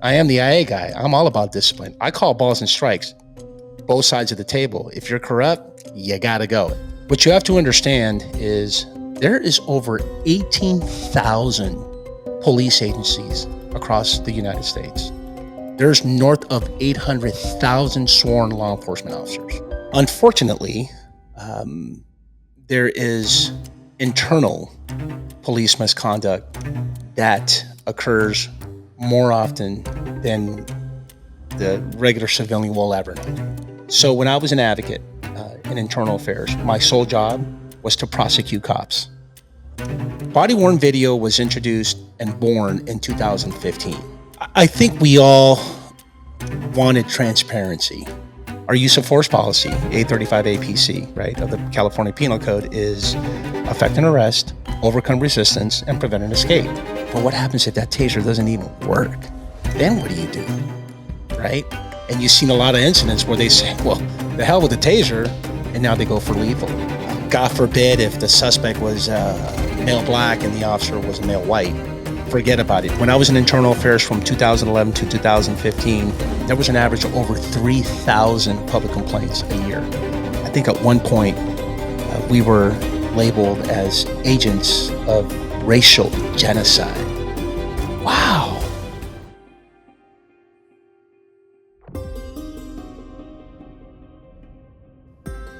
I am the IA guy. I'm all about discipline. I call balls and strikes, both sides of the table. If you're corrupt, you gotta go. What you have to understand is there is over 18,000 police agencies across the United States. There's north of 800,000 sworn law enforcement officers. Unfortunately, there is internal police misconduct that occurs more often than the regular civilian will ever know. So when I was an advocate in internal affairs, my sole job was to prosecute cops. Body-worn video was introduced and born in 2015. I think we all wanted transparency. Our use of force policy, 835 APC, right, of the California Penal Code is effect and arrest, overcome resistance, and prevent an escape. But what happens if that taser doesn't even work? Then what do? Right? And you've seen a lot of incidents where they say, well, the hell with the taser, and now they go for lethal. God forbid if the suspect was male black and the officer was male white. Forget about it. When I was in internal affairs from 2011 to 2015, there was an average of over 3,000 public complaints a year. I think at one point we were labeled as agents of racial genocide. Wow.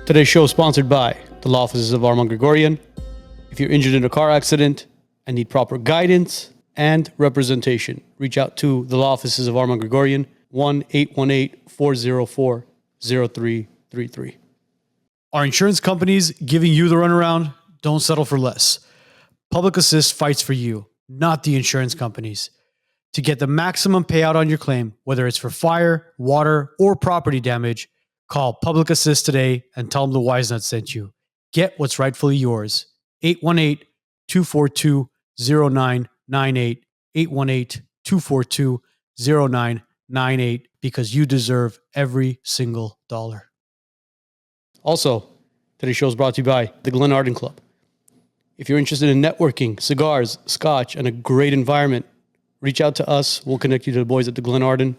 Today's show is sponsored by the law offices of Arman Grigorian. If you're injured in a car accident and need proper guidance and representation, reach out to the law offices of Arman Grigorian, 1-818-404-0333. Are insurance companies giving you the runaround? Don't settle for less. Public Assist fights for you, not the insurance companies. To get the maximum payout on your claim, whether it's for fire, water, or property damage, call Public Assist today and tell them the WiseNuts sent you. Get what's rightfully yours. 818-242-0998. 818-242-0998, because you deserve every single dollar. Also, today's show is brought to you by the Glendale Club. If you're interested in networking, cigars, scotch, and a great environment, reach out to us. We'll connect you to the boys at the Glenarden,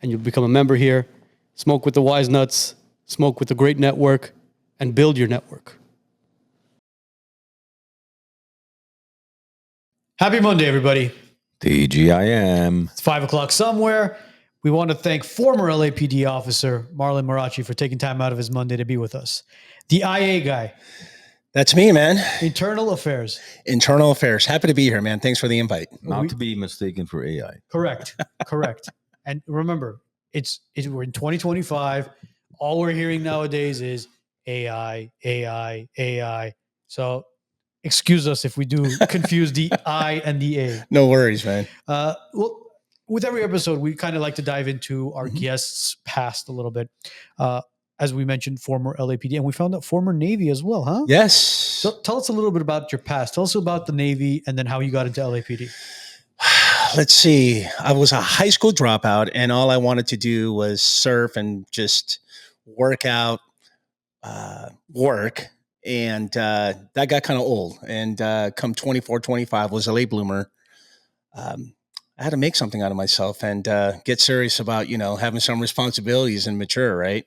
and you'll become a member here. Smoke with the WiseNuts, smoke with a great network, and build your network. Happy Monday, everybody. TGIM. It's 5 o'clock somewhere. We want to thank former LAPD officer Marlon Marrache for taking time out of his Monday to be with us. The IA guy. That's me, man. Internal affairs. Internal affairs. Happy to be here, man. Thanks for the invite. Not to be mistaken for AI. Correct. And remember, we're in 2025. All we're hearing nowadays is AI. So excuse us if we do confuse the I and the A. No worries, man. Well, with every episode, we kind of like to dive into our guests' past a little bit. As we mentioned, former LAPD, and we found out former Navy as well, huh? Yes. So tell us a little bit about your past. Tell us about the Navy and then how you got into LAPD. Let's see. I was a high school dropout, and all I wanted to do was surf and just work out, work. And that got kind of old. And come 24, 25, was a late bloomer. I had to make something out of myself and get serious about, having some responsibilities and mature, right?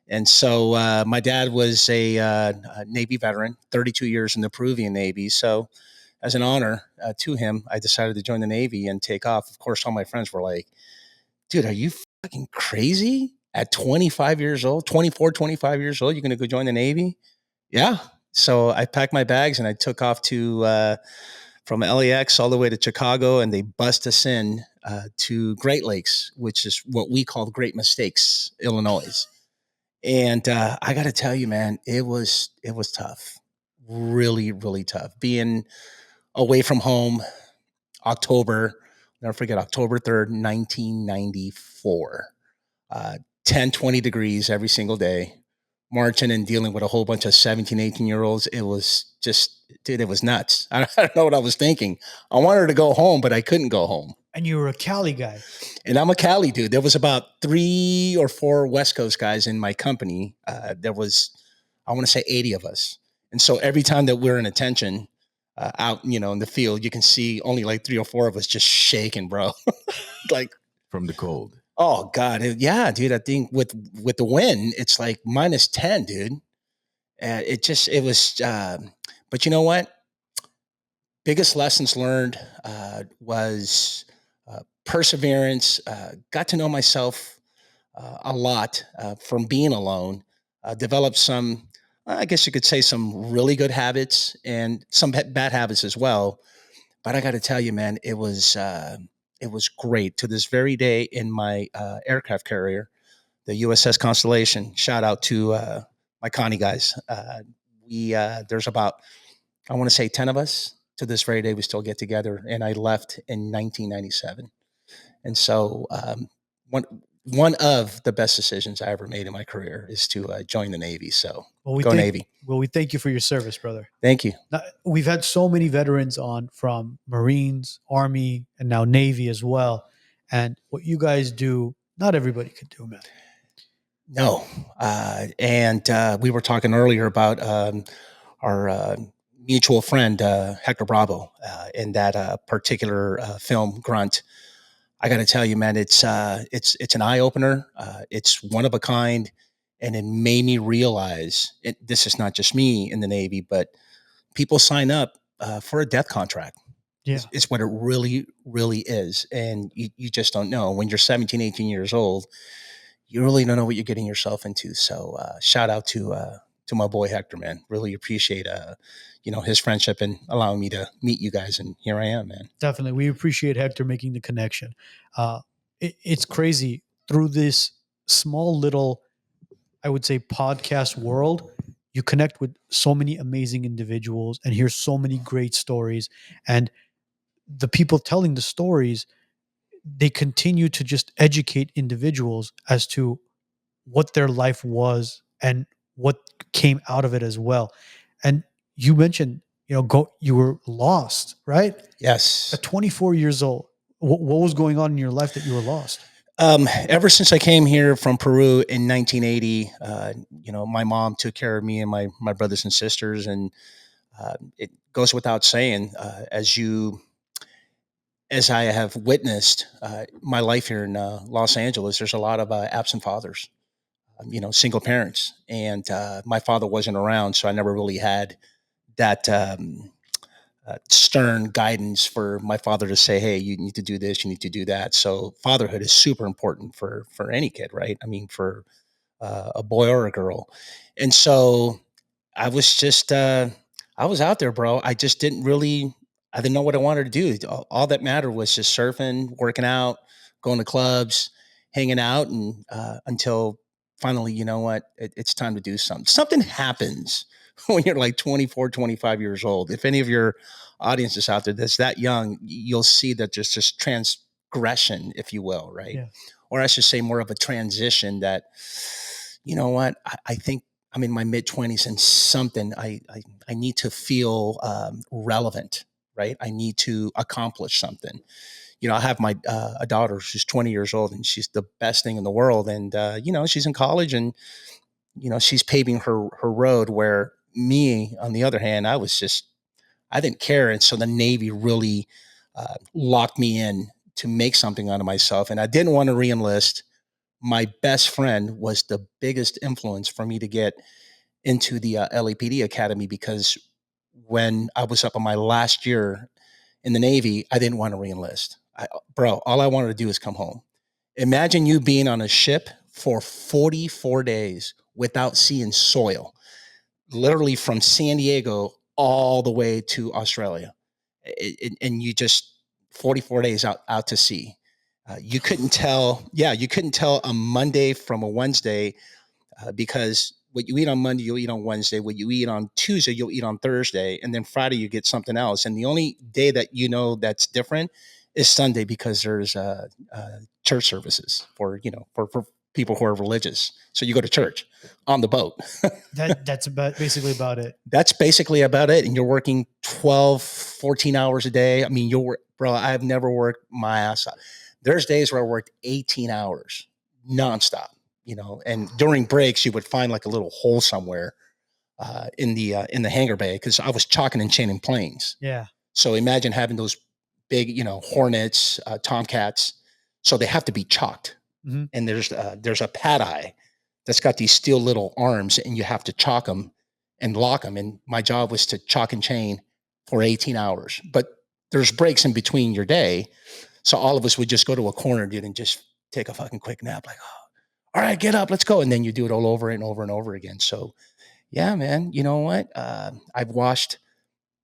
And so my dad was a Navy veteran, 32 years in the Peruvian Navy. So as an honor to him, I decided to join the Navy and take off. Of course, all my friends were like, dude, are you fucking crazy? At 25 years old, 24, 25 years old, you're going to go join the Navy? Yeah. So I packed my bags and I took off to from LAX all the way to Chicago, and they bussed us in to Great Lakes, which is what we call Great Mistakes, Illinois. And I got to tell you, man, it was tough, really, really tough. Being away from home, never forget, October 3rd, 1994, 10, 20 degrees every single day, marching and dealing with a whole bunch of 17, 18-year-olds. It was just, dude, it was nuts. I don't know what I was thinking. I wanted to go home, but I couldn't go home. And you were a Cali guy. And I'm a Cali dude. There was about 3 or 4 West Coast guys in my company. There was, I want to say 80 of us. And so every time that we're in attention out, in the field, you can see only like 3 or 4 of us just shaking, bro. Like from the cold. Oh God, yeah, dude. I think with the wind, it's like -10, dude. It was. But you know what? Biggest lessons learned was perseverance. Got to know myself a lot from being alone. Developed some, I guess you could say, some really good habits and some bad habits as well. But I got to tell you, man, it was great to this very day in my aircraft carrier, the USS Constellation. Shout out to my Connie guys. There's about, I want to say, 10 of us. To this very day, we still get together. And I left in 1997. And so one one of the best decisions I ever made in my career is to join the Navy. So go Navy. Well, we thank you for your service, brother. Thank you. Now, we've had so many veterans on from Marines, Army, and now Navy as well. And what you guys do, not everybody could do, man. No. And we were talking earlier about our mutual friend, Hector Bravo, in that particular film, Grunt. I got to tell you, man, it's an eye opener. It's one of a kind, and it made me realize this is not just me in the Navy, but people sign up for a death contract. Yeah, it's what it really, really is, and you just don't know when you're 17, 18 years old. You really don't know what you're getting yourself into. So shout out to my boy Hector, man. Really appreciate his friendship and allowing me to meet you guys. And here I am, man. definitely. We appreciate Hector making the connection. It's crazy through this small little, I would say, podcast world. You connect with so many amazing individuals and hear so many great stories. And the people telling the stories, they continue to just educate individuals as to what their life was and what came out of it as well. And you mentioned, you were lost, right? Yes. At 24 years old, what was going on in your life that you were lost? Ever since I came here from Peru in 1980, my mom took care of me and my brothers and sisters. And it goes without saying, as I have witnessed my life here in Los Angeles, there's a lot of absent fathers, single parents. And my father wasn't around, so I never really had that stern guidance for my father to say, hey, you need to do this, you need to do that. So fatherhood is super important for any kid, right? I mean, for a boy or a girl. And so I was just, I was out there, bro. I didn't know what I wanted to do. All that mattered was just surfing, working out, going to clubs, hanging out, and until finally, you know what, it's time to do something. Something happens when you're like 24, 25 years old. If any of your audiences out there that's that young, you'll see that there's this transgression, if you will, right? Yeah. Or I should say more of a transition that, you know what, I think I'm in my mid 20s and something I need to feel relevant, right? I need to accomplish something. I have a daughter. She's 20 years old, and she's the best thing in the world. And she's in college, and she's paving her road. Where me, on the other hand, I didn't care, and so the Navy really locked me in to make something out of myself, and I didn't want to reenlist. My best friend was the biggest influence for me to get into the LAPD Academy, because when I was up on my last year in the Navy, I didn't want to reenlist. Bro, all I wanted to do is come home. Imagine you being on a ship for 44 days without seeing soil, literally from San Diego all the way to Australia. And you just 44 days out to sea. You couldn't tell a Monday from a Wednesday, because what you eat on Monday, you'll eat on Wednesday. What you eat on Tuesday, you'll eat on Thursday. And then Friday, you get something else. And the only day that that's different is Sunday, because there's church services for people who are religious. So you go to church on the boat. That's basically about it. That's basically about it. And you're working 12, 14 hours a day. I mean, bro, I've never worked my ass off. There's days where I worked 18 hours nonstop. And during breaks, you would find like a little hole somewhere in the hangar bay, because I was chalking and chaining planes. Yeah. So imagine having those big, Hornets, Tomcats. So they have to be chalked. Mhm. And there's a pad eye that's got these steel little arms, and you have to chalk them and lock them. And my job was to chalk and chain for 18 hours. But there's breaks in between your day. So all of us would just go to a corner, dude, and just take a fucking quick nap. Like, oh, all right, get up, let's go. And then you do it all over and over and over again. So yeah, man, you know what? I've washed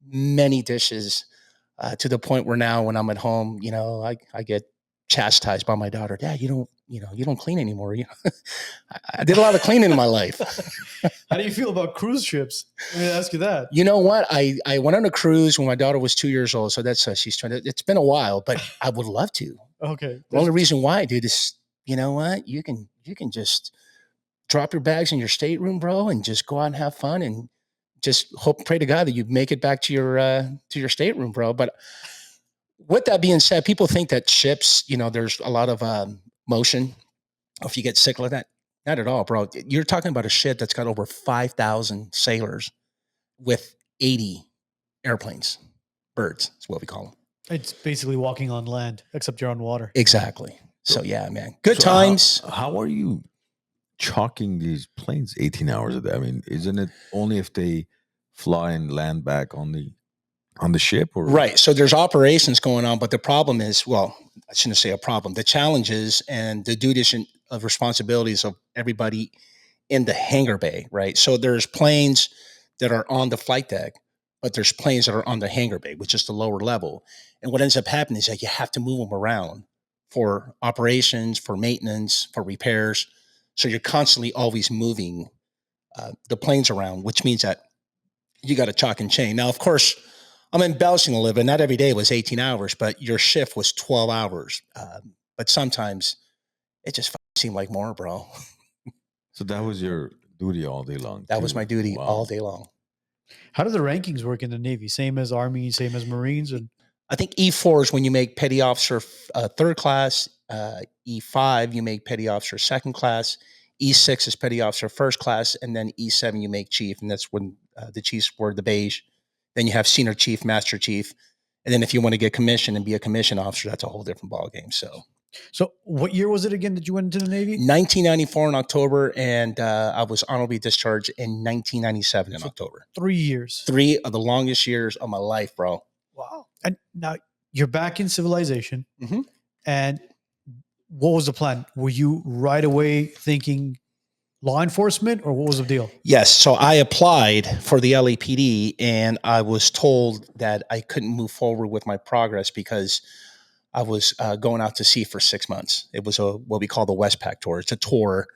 many dishes to the point where now when I'm at home, I get chastised by my daughter. Dad, you don't clean anymore. I did a lot of cleaning in my life. How do you feel about cruise ships? Let me ask you that. You know what? I went on a cruise when my daughter was 2 years old. So that's she's trying to. It's been a while, but I would love to. Okay. The only reason why, dude, is you know what? You can just drop your bags in your stateroom, bro, and just go out and have fun and just pray to God that you make it back to your stateroom, bro. But with that being said, people think that ships, there's a lot of motion. If you get sick like that, not at all, bro. You're talking about a ship that's got over 5,000 sailors with 80 airplanes, birds is what we call them. It's basically walking on land, except you're on water. Exactly. So yeah, man, good So times. How are you chalking these planes 18 hours a day? I mean, isn't it only if they fly and land back on the ship? Or Right. So there's operations going on, but the problem is, well, I shouldn't say a problem. The challenges and the duties of responsibilities of everybody in the hangar bay, right? So there's planes that are on the flight deck, but there's planes that are on the hangar bay, which is the lower level. And what ends up happening is that you have to move them around for operations, for maintenance, for repairs. So you're constantly always moving the planes around, which means that you got to chalk and chain. Now, of course, I'm embellishing a little bit. Not every day was 18 hours, but your shift was 12 hours. But sometimes it just seemed like more, bro. So that was your duty all day long. That too. was my duty Wow. all day long. How do the rankings work in the Navy? Same as Army, same as Marines? And I think E4 is when you make petty officer third class. E5, you make petty officer second class. E6 is petty officer first class. And then E7, you make chief. And that's when the chiefs were the beige. Then you have senior chief, master chief. And then if you want to get commissioned and be a commissioned officer, that's a whole different ballgame. So what year was it again that you went into the Navy? 1994 in October, and I was honorably discharged in 1997 in October. 3 years. 3 of the longest years of my life, bro. Wow. And now you're back in civilization. Mhm. And what was the plan? Were you right away thinking law enforcement, or what was the deal? Yes. So I applied for the LAPD, and I was told that I couldn't move forward with my progress because I was going out to sea for 6 months. It was what we call the Westpac tour. It's a tour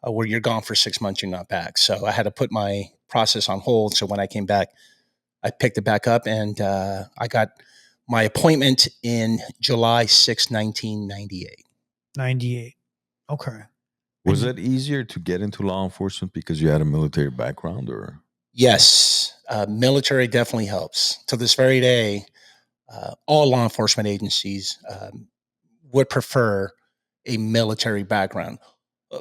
where you're gone for 6 months, you're not back. So I had to put my process on hold. So when I came back, I picked it back up, and I got my appointment in July 6, 1998. 98. Okay. Was it easier to get into law enforcement because you had a military background, or? Yes, military definitely helps. To this very day, all law enforcement agencies would prefer a military background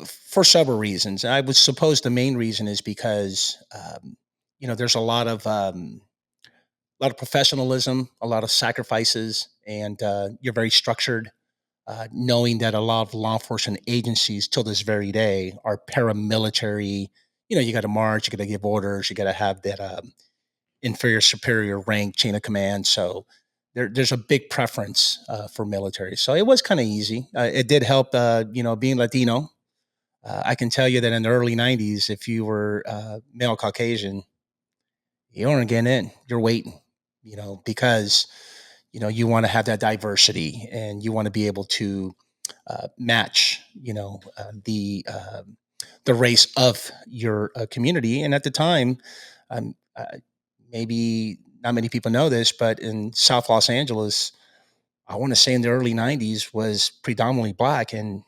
for several reasons. And I would suppose the main reason is because there's a lot of professionalism, a lot of sacrifices, and you're very structured. Knowing that a lot of law enforcement agencies till this very day are paramilitary. You got to march, you got to give orders, you got to have that inferior superior rank chain of command. So there's a big preference for military. So it was kind of easy. It did help, being Latino. I can tell you that in the early 90s, if you were male Caucasian, you weren't getting in. You're waiting, because you want to have that diversity, and you want to be able to match, the race of your community. And at the time, maybe not many people know this, but in South Los Angeles, I want to say in the early 90s was predominantly Black. And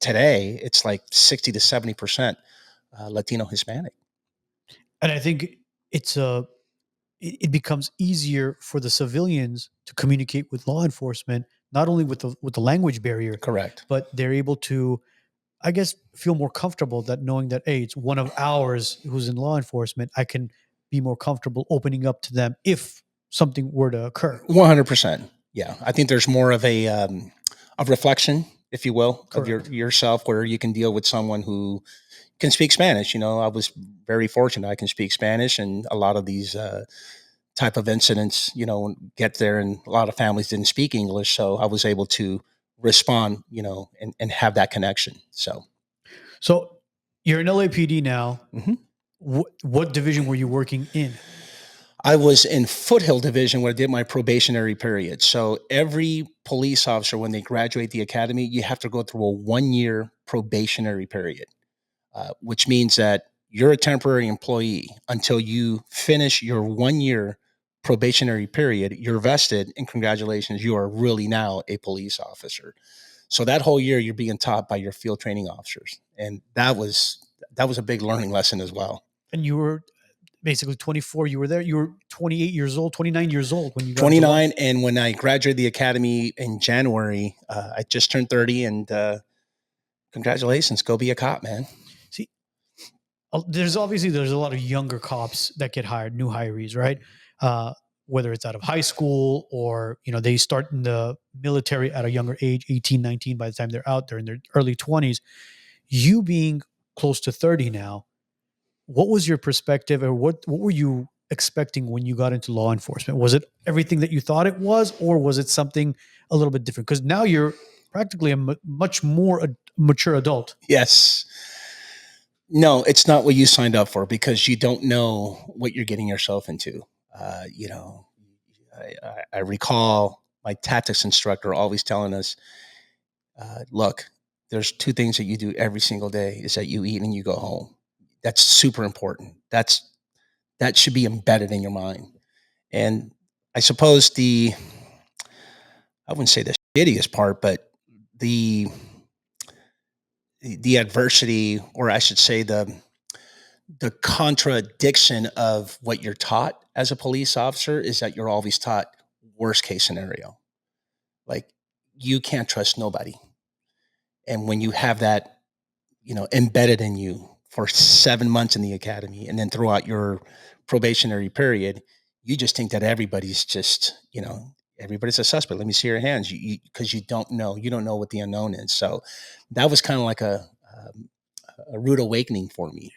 today it's like 60 to 70% Latino Hispanic. And I think it becomes easier for the civilians to communicate with law enforcement, not only with the language barrier, Correct. but they're able to, I guess, feel more comfortable that knowing that, hey, it's one of ours who's in law enforcement. I can be more comfortable opening up to them if something were to occur. 100%. Yeah. I think there's more of a reflection if you will, of Correct. yourself, where you can deal with someone who can speak Spanish. I was very fortunate. I can speak Spanish, and a lot of these type of incidents, get there, and a lot of families didn't speak English, so I was able to respond, and have that connection. So you're in LAPD now. Mhm. What division were you working in? I was in Foothill Division where I did my probationary period. So every police officer, when they graduate the academy, you have to go through a 1-year probationary period, which means that you're a temporary employee until you finish your 1-year probationary period. You're vested, and congratulations, you are really now a police officer. So that whole year, you're being taught by your field training officers, and that was a big learning lesson as well. And you were basically 24. You were there. You were 28 years old, 29 years old when you got 29, and when I graduated the academy in January, I just turned 30, and congratulations, go be a cop, man. See, there's a lot of younger cops that get hired, new hirees, right? Whether it's out of high school or, they start in the military at a younger age, 18, 19, by the time they're out, they're in their early 20s. You being close to 30 now, what was your perspective, or what were you expecting when you got into law enforcement? Was it everything that you thought it was, or was it something a little bit different? Because now you're practically a much more mature adult. Yes. No, it's not what you signed up for, because you don't know what you're getting yourself into. I recall my tactics instructor always telling us, look, there's 2 things that you do every single day, is that you eat and you go home. That's super important. That should be embedded in your mind. And I suppose I wouldn't say the shittiest part, but the adversity, or I should say the contradiction of what you're taught as a police officer, is that you're always taught worst case scenario. Like, you can't trust nobody. And when you have that, embedded in you for 7 months in the academy, and then throughout your probationary period, you just think that everybody's just, everybody's a suspect. Let me see your hands. Because you don't know what the unknown is. So that was kind of like a rude awakening for me.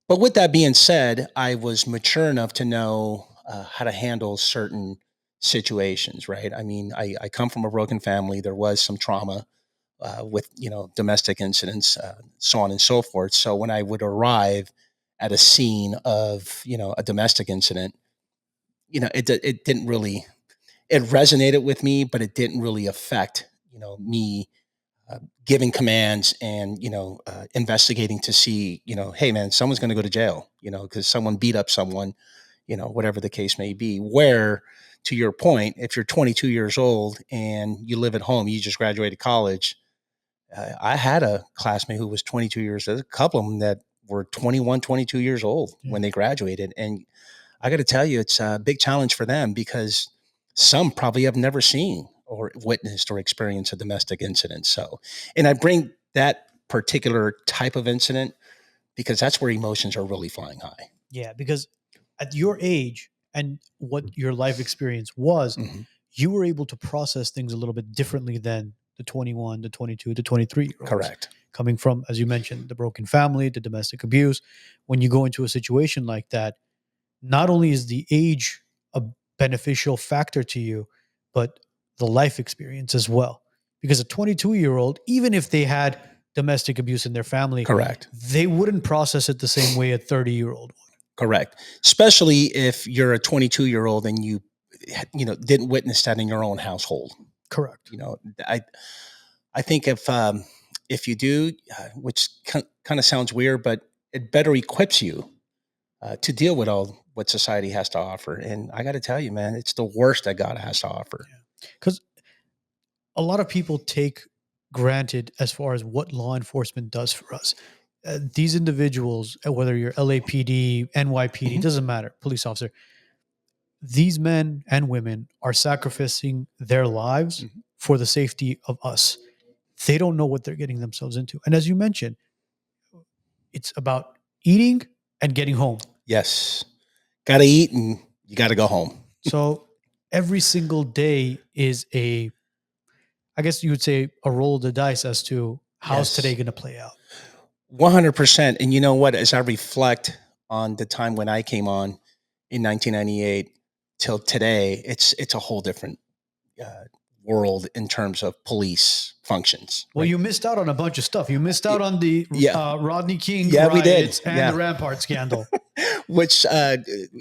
But with that being said, I was mature enough to know how to handle certain situations, right? I mean, I come from a broken family. There was some trauma with, domestic incidents, so on and so forth. So when I would arrive at a scene of, a domestic incident, it didn't really, it resonated with me, but it didn't really affect, me giving commands and, investigating to see, hey man, someone's going to go to jail, because someone beat up someone, whatever the case may be. Where, to your point, if you're 22 years old and you live at home, you just graduated college. I had a classmate who was 22 years old, a couple of them that were 21, 22 years old when they graduated. And I got to tell you, it's a big challenge for them, because some probably have never seen or witnessed or experienced a domestic incident. So, and I bring that particular type of incident because that's where emotions are really flying high. Yeah, because at your age and what your life experience was, you were able to process things a little bit differently than the 21, the 22, the 23-year-olds. Correct. Coming from, as you mentioned, the broken family, the domestic abuse. When you go into a situation like that, not only is the age a beneficial factor to you, but the life experience as well. Because a 22-year-old, even if they had domestic abuse in their family, Correct, they wouldn't process it the same way a 30-year-old would. Correct. Especially if you're a 22-year-old and you didn't witness that in your own household. Correct. I think if you do, which kind of sounds weird, but it better equips you to deal with all what society has to offer. And I got to tell you, man, it's the worst that God has to offer. Because a lot of people take granted as far as what law enforcement does for us. These individuals, whether you're LAPD, NYPD, doesn't matter, police officer, these men and women are sacrificing their lives for the safety of us. They don't know what they're getting themselves into. And as you mentioned, it's about eating and getting home. Yes. Got to eat and you got to go home. So every single day is I guess you would say a roll of the dice as to how's Yes. today going to play out. 100%. And you know what? As I reflect on the time when I came on in 1998 till today, it's a whole different world in terms of police functions. Well, right? you missed out on a bunch of stuff. You missed out on the Yeah. Rodney King Yeah, we did. riots and Yeah. the Rampart scandal. Which,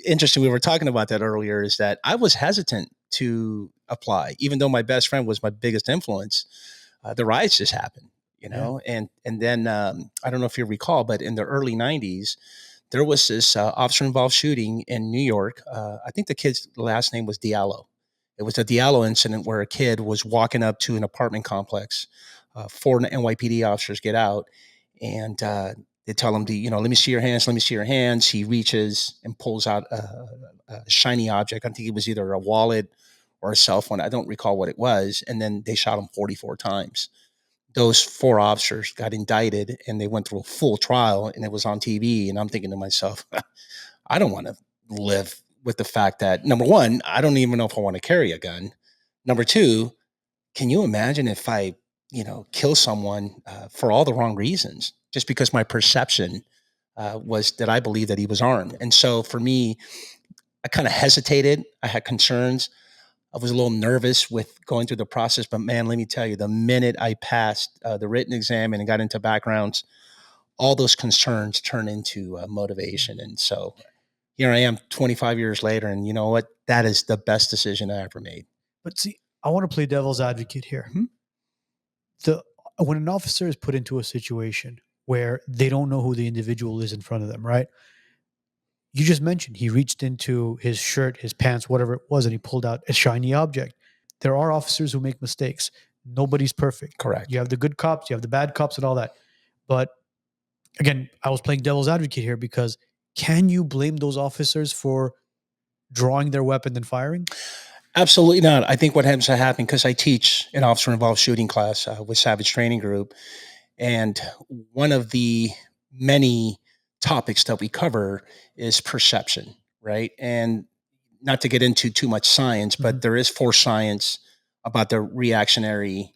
interesting, we were talking about that earlier, is that I was hesitant to apply, even though my best friend was my biggest influence. The riots just happened, you know, and then I don't know if you recall, but in the early 90s, there was this officer-involved shooting in New York. I think the kid's last name was Diallo. It was a Diallo incident where a kid was walking up to an apartment complex. Four NYPD officers get out, and they tell him to, let me see your hands. Let me see your hands. He reaches and pulls out a shiny object. I think it was either a wallet or a cell phone. I don't recall what it was. And then they shot him 44 times. Those four officers got indicted, and they went through a full trial, and it was on TV. And I'm thinking to myself, I don't want to live with the fact that, number one, I don't even know if I want to carry a gun. Number two, can you imagine if I, kill someone for all the wrong reasons, just because my perception was that I believed that he was armed? And so for me, I kind of hesitated. I had concerns. I was a little nervous with going through the process, but man, let me tell you, the minute I passed the written exam and got into backgrounds, all those concerns turned into motivation. And so here I am 25 years later, and you know what? That is the best decision I ever made. But see, I want to play devil's advocate here. When an officer is put into a situation where they don't know who the individual is in front of them, right? You just mentioned he reached into his shirt, his pants, whatever it was, and he pulled out a shiny object. There are officers who make mistakes. Nobody's perfect. Correct. You have the good cops, you have the bad cops and all that. But again, I was playing devil's advocate here because can you blame those officers for drawing their weapon and firing? Absolutely not. I think what happens to happen, because I teach an officer-involved shooting class with Savage Training Group, and one of the many topics that we cover is perception, right? And not to get into too much science, but there is force science about the reactionary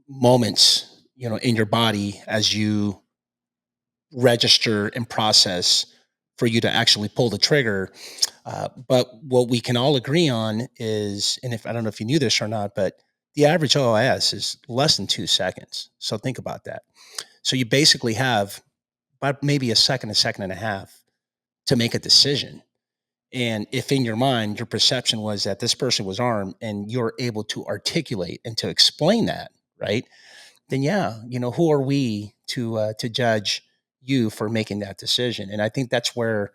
moments, in your body as you register and process for you to actually pull the trigger. But what we can all agree on is, and if I don't know if you knew this or not, but the average OIS is less than 2 seconds. So think about that. So you basically have about maybe a second and a half to make a decision. And if in your mind, your perception was that this person was armed and you're able to articulate and to explain that, right? Then yeah, who are we to judge you for making that decision? And I think that's where,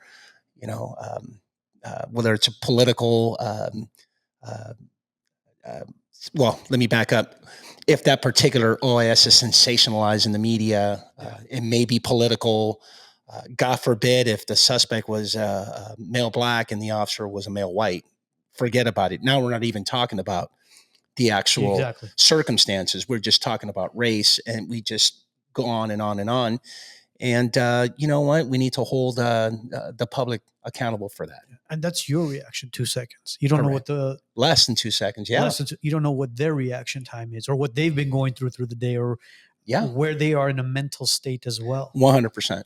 whether it's a political, well, let me back up. If that particular OIS is sensationalized in the media, it may be political. God forbid if the suspect was male black and the officer was a male white. Forget about it. Now we're not even talking about the actual circumstances. We're just talking about race, and we just go on and on and on. And you know what? We need to hold the public accountable for that. And that's your reaction, 2 seconds. You don't know what the... Less than 2 seconds, yeah. You don't know what their reaction time is or what they've been going through the day or where they are in a mental state as well. 100%.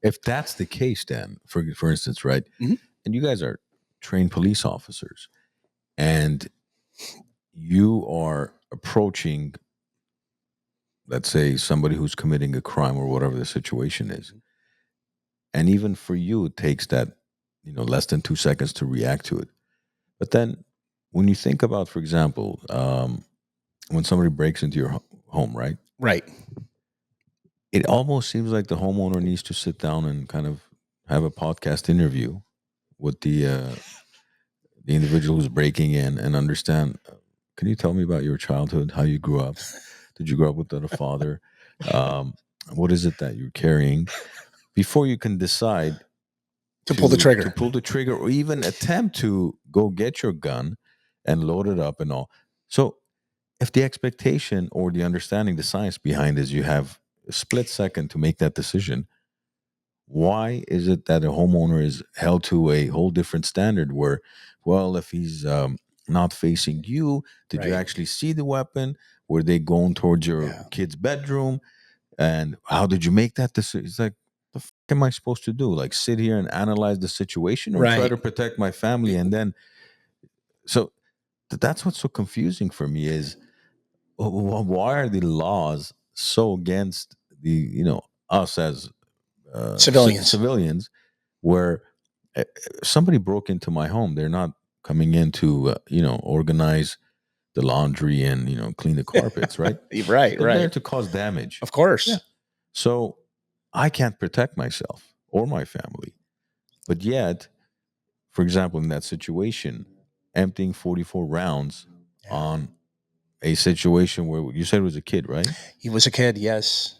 If that's the case, then, for instance, right, and you guys are trained police officers, and you are approaching, let's say, somebody who's committing a crime or whatever the situation is, and even for you, it takes that, less than 2 seconds to react to it. But then when you think about, for example, when somebody breaks into your home, right? Right. It almost seems like the homeowner needs to sit down and kind of have a podcast interview with the individual who's breaking in and understand, can you tell me about your childhood, how you grew up? Did you grow up without a father? What is it that you're carrying? Before you can decide to pull the trigger. To pull the trigger or even attempt to go get your gun and load it up and all. So if the expectation or the understanding, the science behind is you have a split second to make that decision, why is it that a homeowner is held to a whole different standard where, well, if he's not facing you? Did you Right. actually see the weapon? Were they going towards your Yeah. kid's bedroom? And how did you make that decision? It's like, the fuck am I supposed to do? Like sit here and analyze the situation, or try Right. to protect my family? And then, so that's what's so confusing for me is, why are the laws so against the, us as Civilians. civilians, where somebody broke into my home, they're not coming in to organize the laundry and clean the carpets, right? Right. They're there Right. to cause damage. Of course. Yeah. So I can't protect myself or my family. But yet, for example, in that situation, emptying 44 rounds Yeah. on a situation where you said it was a kid, right? He was a kid. Yes.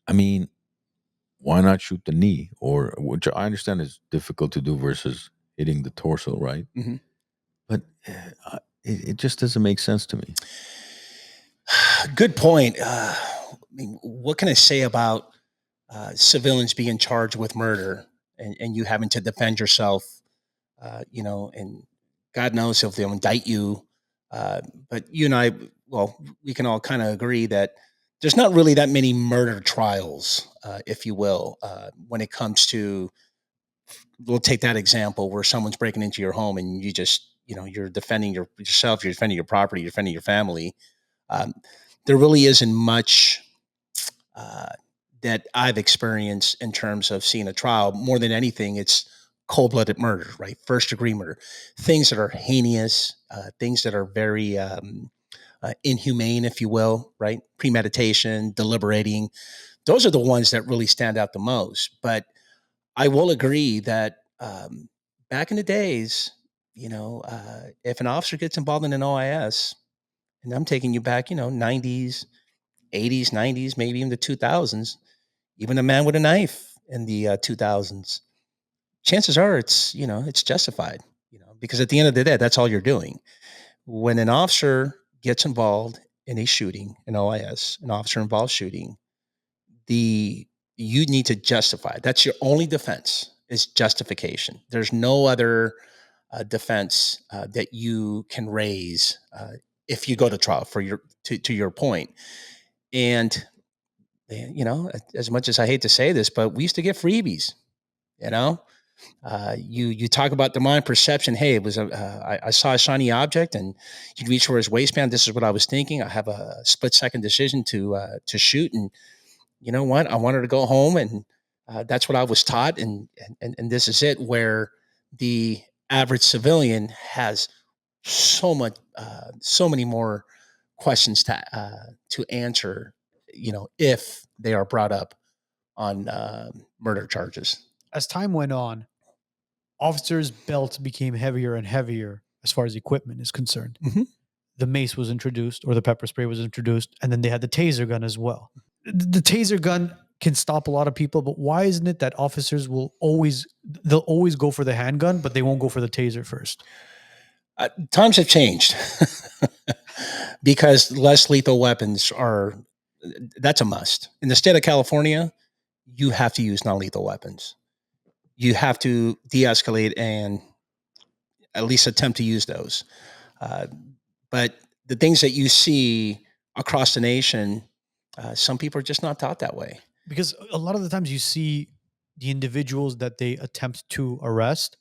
I mean, why not shoot the knee? Or, which I understand is difficult to do versus hitting the torso, right? Hmm. But it just doesn't make sense to me. Good point. I mean, what can I say about civilians being charged with murder and you having to defend yourself? And God knows if they'll indict you. But you and I, well, we can all kind of agree that there's not really that many murder trials, if you will, when it comes to. We'll take that example where someone's breaking into your home and you just, you're defending yourself, you're defending your property, you're defending your family. Um, there really isn't much uh, that I've experienced in terms of seeing a trial. More than anything, it's cold-blooded murder, right? First-degree murder, things that are heinous, things that are very inhumane, if you will, right? Premeditation, deliberating. Those are the ones that really stand out the most. But I will agree that back in the days, if an officer gets involved in an OIS, and I'm taking you back, 90s, 80s, 90s, maybe even the 2000s, even a man with a knife in the 2000s, chances are it's justified, because at the end of the day, that's all you're doing. When an officer gets involved in a shooting, an OIS, an officer involved shooting, the you need to justify. That's your only defense is justification. There's no other defense that you can raise if you go to trial for to your point. And as much as I hate to say this, but we used to get freebies. You know, you talk about the mind perception. Hey, it was I saw a shiny object, and you reach for his waistband. This is what I was thinking. I have a split second decision to shoot, and you know what? I wanted to go home, and that's what I was taught, and this is it. Where the average civilian has so many more questions to answer. If they are brought up on murder charges. As time went on, officers' belts became heavier and heavier as far as equipment is concerned. Mhm. The mace was introduced, or the pepper spray was introduced, and then they had the taser gun as well. The taser gun can stop a lot of people, but why isn't it that officers they'll always go for the handgun, but they won't go for the taser first? Times have changed because less lethal weapons are. That's a must in the state of California. You have to use non-lethal weapons. You have to de-escalate and at least attempt to use those. Uh, but the things that you see across the nation, some people are just not taught that way. Because a lot of the times you see the individuals that they attempt to arrest,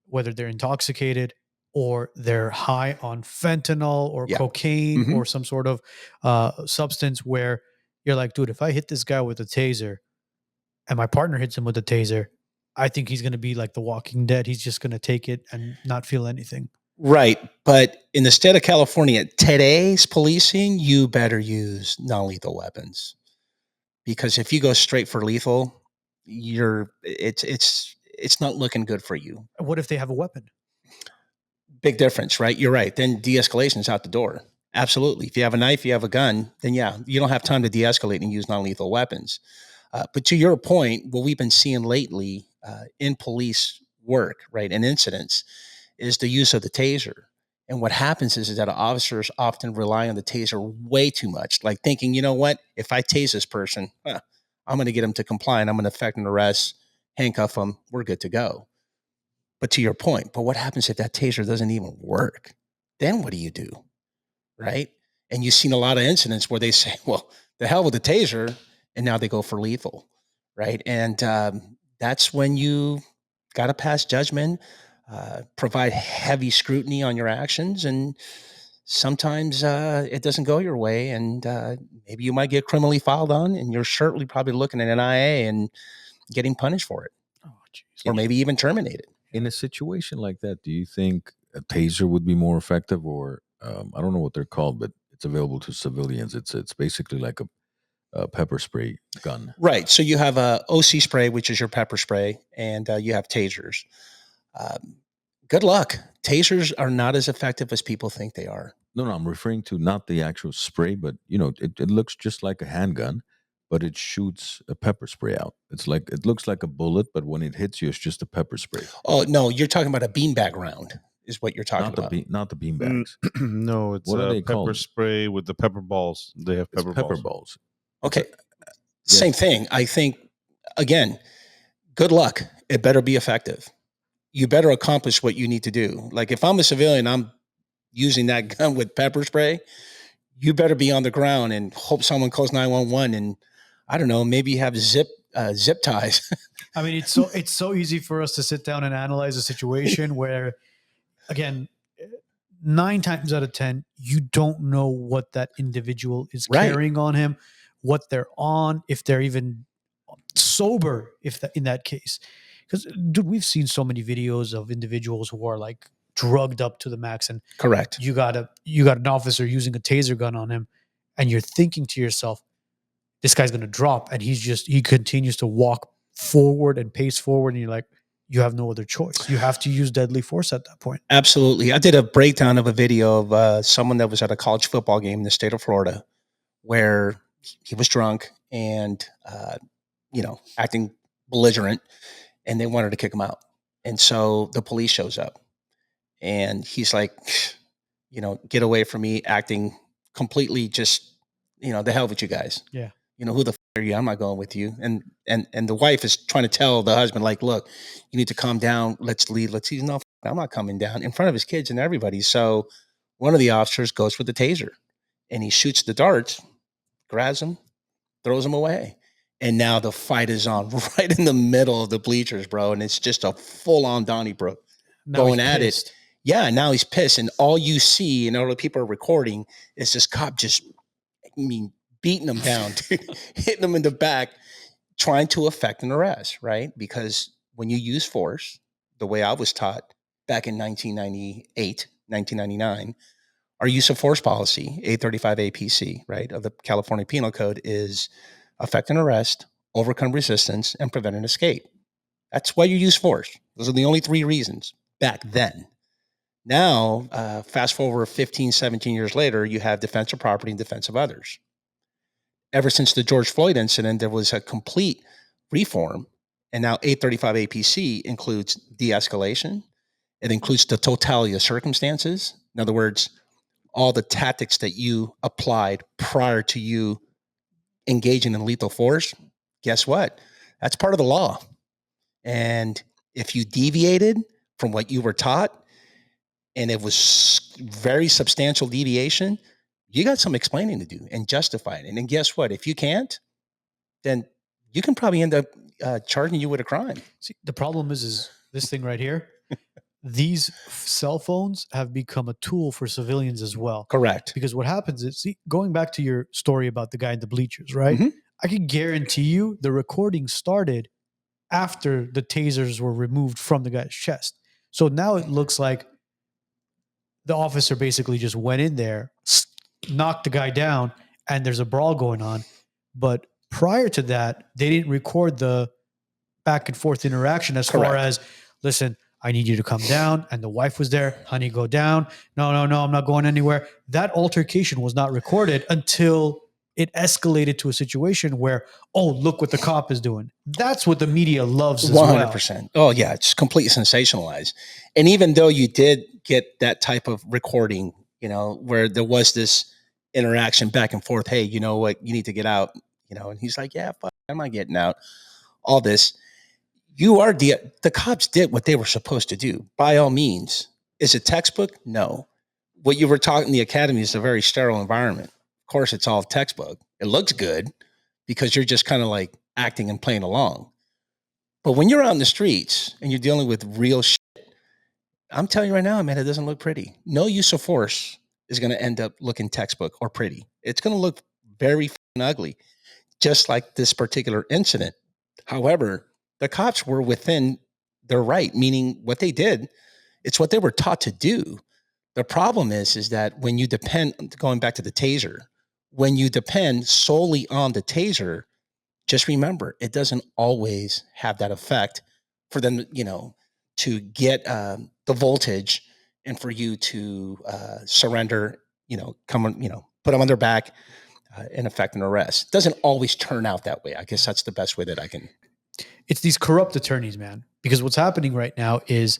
whether they're intoxicated or they're high on fentanyl or Yeah. cocaine Mhm. or some sort of substance, where you're like, dude, if I hit this guy with a taser and my partner hits him with a taser, I think he's going to be like the Walking Dead. He's just going to take it and not feel anything. Right. But in the state of California, today's policing, you better use non-lethal weapons. Because if you go straight for lethal, it's not looking good for you. What if they have a weapon? Big difference, right? You're right. Then de-escalation is out the door. Absolutely. If you have a knife, you have a gun, then yeah, you don't have time to de-escalate and use non-lethal weapons. But to your point, what we've been seeing lately in police work, right, and incidents, is the use of the taser. And what happens is that officers often rely on the taser way too much, like thinking, you know what, if I tase this person, I'm going to get him to comply and I'm going to effect an arrest, handcuff them, we're good to go. But to your point, but what happens if that taser doesn't even work? then what do you do? Right. And you've seen a lot of incidents where they say, well, the hell with the taser. And now they go for lethal. Right. And that's when you got to pass judgment, provide heavy scrutiny on your actions. And sometimes it doesn't go your way. And maybe you might get criminally filed on, and you're certainly probably looking at an IA and getting punished for it, or maybe even terminated. In a situation like that, do you think a taser would be more effective, or I don't know what they're called, but it's available to civilians. It's basically like a pepper spray gun. Right. So you have a OC spray, which is your pepper spray, and you have tasers. Good luck. Tasers are not as effective as people think they are. No, I'm referring to not the actual spray, but it looks just like a handgun, but it shoots a pepper spray out. It looks like a bullet, but when it hits you, it's just a pepper spray. Oh no, you're talking about a beanbag round, is what you're talking about. Not the beanbags. No, it's What are a they pepper called? spray with the pepper balls. They have It's pepper balls. Okay, Yes. same thing. I think again, good luck. It better be effective. You better accomplish what you need to do. Like if I'm a civilian, I'm using that gun with pepper spray. You better be on the ground and hope someone calls 911, and I don't know, maybe have zip ties. I mean, it's so easy for us to sit down and analyze a situation where, again, 9 times out of 10, you don't know what that individual is Right. carrying on him, what they're on, if they're even sober, in that case. Because, dude, we've seen so many videos of individuals who are like drugged up to the max, and Correct. you got an officer using a taser gun on him, and you're thinking to yourself, this guy's going to drop, and he continues to walk forward and pace forward, and you're like, you have no other choice. You have to use deadly force at that point. Absolutely. I did a breakdown of a video of someone that was at a college football game in the state of Florida where he was drunk and, acting belligerent, and they wanted to kick him out. And so the police shows up, and he's like, get away from me, acting completely just, the hell with you guys. Yeah. Who the f- are you? I'm not going with you. And the wife is trying to tell the husband, like, look, you need to calm down. Let's leave. He's no, I'm not coming down in front of his kids and everybody. So one of the officers goes with the taser, and he shoots the darts, grabs him, throws him away. And now the fight is on right in the middle of the bleachers, bro. And it's just a full on Donnybrook going at it. Yeah. Now he's pissed. And all you see, and all the people are recording, is this cop just, beating him down, hitting him in the back, trying to effect an arrest, right? Because when you use force, the way I was taught back in 1998, 1999, our use of force policy, 835 APC, right, of the California Penal Code is effect an arrest, overcome resistance, and prevent an escape. That's why you use force. Those are the only 3 reasons back then. Now, fast forward 15, 17 years later, you have defense of property and defense of others. Ever since the George Floyd incident, there was a complete reform. And now 835 APC includes de-escalation. It includes the totality of circumstances. In other words, all the tactics that you applied prior to you engaging in lethal force. Guess what? That's part of the law. And if you deviated from what you were taught, and it was very substantial deviation, you got some explaining to do and justify it. And then guess what? If you can't, then you can probably end up charging you with a crime. See, the problem is this thing right here. These cell phones have become a tool for civilians as well. Correct. Because what happens is, see, going back to your story about the guy in the bleachers, right? Mhm. I can guarantee you the recording started after the tasers were removed from the guy's chest. So now it looks like the officer basically just went in there, knocked the guy down, and there's a brawl going on. But prior to that, they didn't record the back and forth interaction as far as, listen, I need you to come down. And the wife was there. Honey, go down. No, I'm not going anywhere. That altercation was not recorded until it escalated to a situation where, oh, look what the cop is doing. That's what the media loves as 100%. Oh, yeah. It's completely sensationalized. And even though you did get that type of recording, where there was this interaction back and forth, hey, you know what? You need to get out, and he's like, yeah, fuck, I'm not getting out. All this. The cops did what they were supposed to do. By all means. Is it textbook? No. what you were taught in the academy is a very sterile environment. Of course, it's all textbook. It looks good because you're just kind of like acting and playing along. But when you're out in the streets and you're dealing with real shit, I'm telling you right now, man, it doesn't look pretty. No use of force is going to end up looking textbook or pretty. It's going to look very ugly, just like this particular incident. However, the cops were within their right, meaning what they did, it's what they were taught to do. The problem is that when you depend, going back to the taser, when you depend solely on the taser, just remember, it doesn't always have that effect for them, to get the voltage and for you to surrender, come on, put them on their back and effect an arrest. It doesn't always turn out that way. I guess that's the best way that I can. It's these corrupt attorneys, man, because what's happening right now is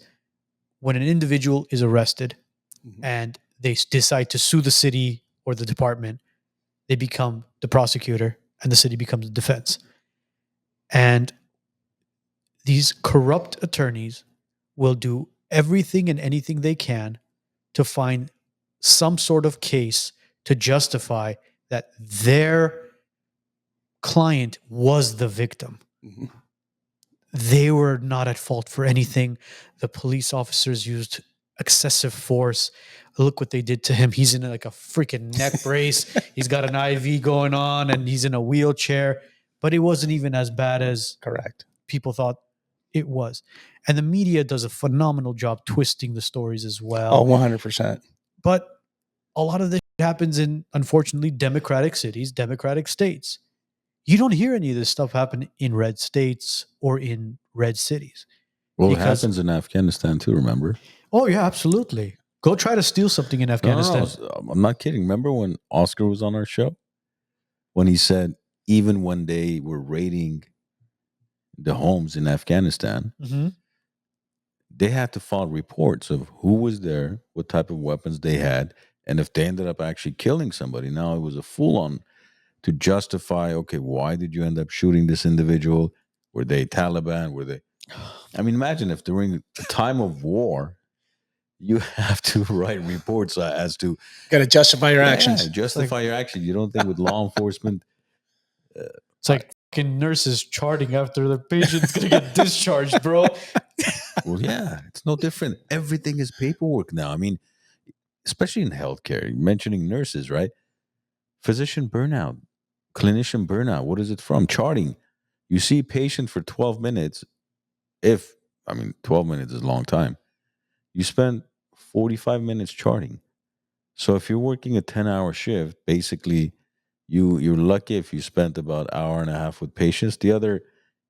when an individual is arrested and they decide to sue the city or the department, they become the prosecutor and the city becomes the defense. And these corrupt attorneys will do everything and anything they can to find some sort of case to justify that their client was the victim. Mm-hmm. They were not at fault for anything. The police officers used excessive force. Look what they did to him. He's in like a freaking neck brace. He's got an IV going on and he's in a wheelchair. But it wasn't even as bad as Correct. people thought it was. And the media does a phenomenal job twisting the stories as well. Oh, 100%. But a lot of this happens in, unfortunately, democratic cities, democratic states. You don't hear any of this stuff happen in red states or in red cities. Well, it happens in Afghanistan too, remember? Oh, yeah, absolutely. Go try to steal something in Afghanistan. No, I'm not kidding. Remember when Oscar was on our show? When he said, even when they were raiding the homes in Afghanistan, they had to file reports of who was there, what type of weapons they had, and if they ended up actually killing somebody. Now, it was a full-on to justify, okay, why did you end up shooting this individual? Were they Taliban? Were they... I mean, imagine if during the time of war, you have to write reports as to... Got to justify your actions. Yeah, justify your actions. You don't think with law enforcement... It's like fucking nurses charting after the patient's going to get discharged, bro. Well, yeah, it's no different. Everything is paperwork now. I mean, especially in healthcare, mentioning nurses, right? Physician burnout, clinician burnout. What is it from? Charting. You see a patient for 12 minutes. 12 minutes is a long time. You spend 45 minutes charting. So if you're working a 10-hour shift, basically you're lucky if you spent about an hour and a half with patients. The other,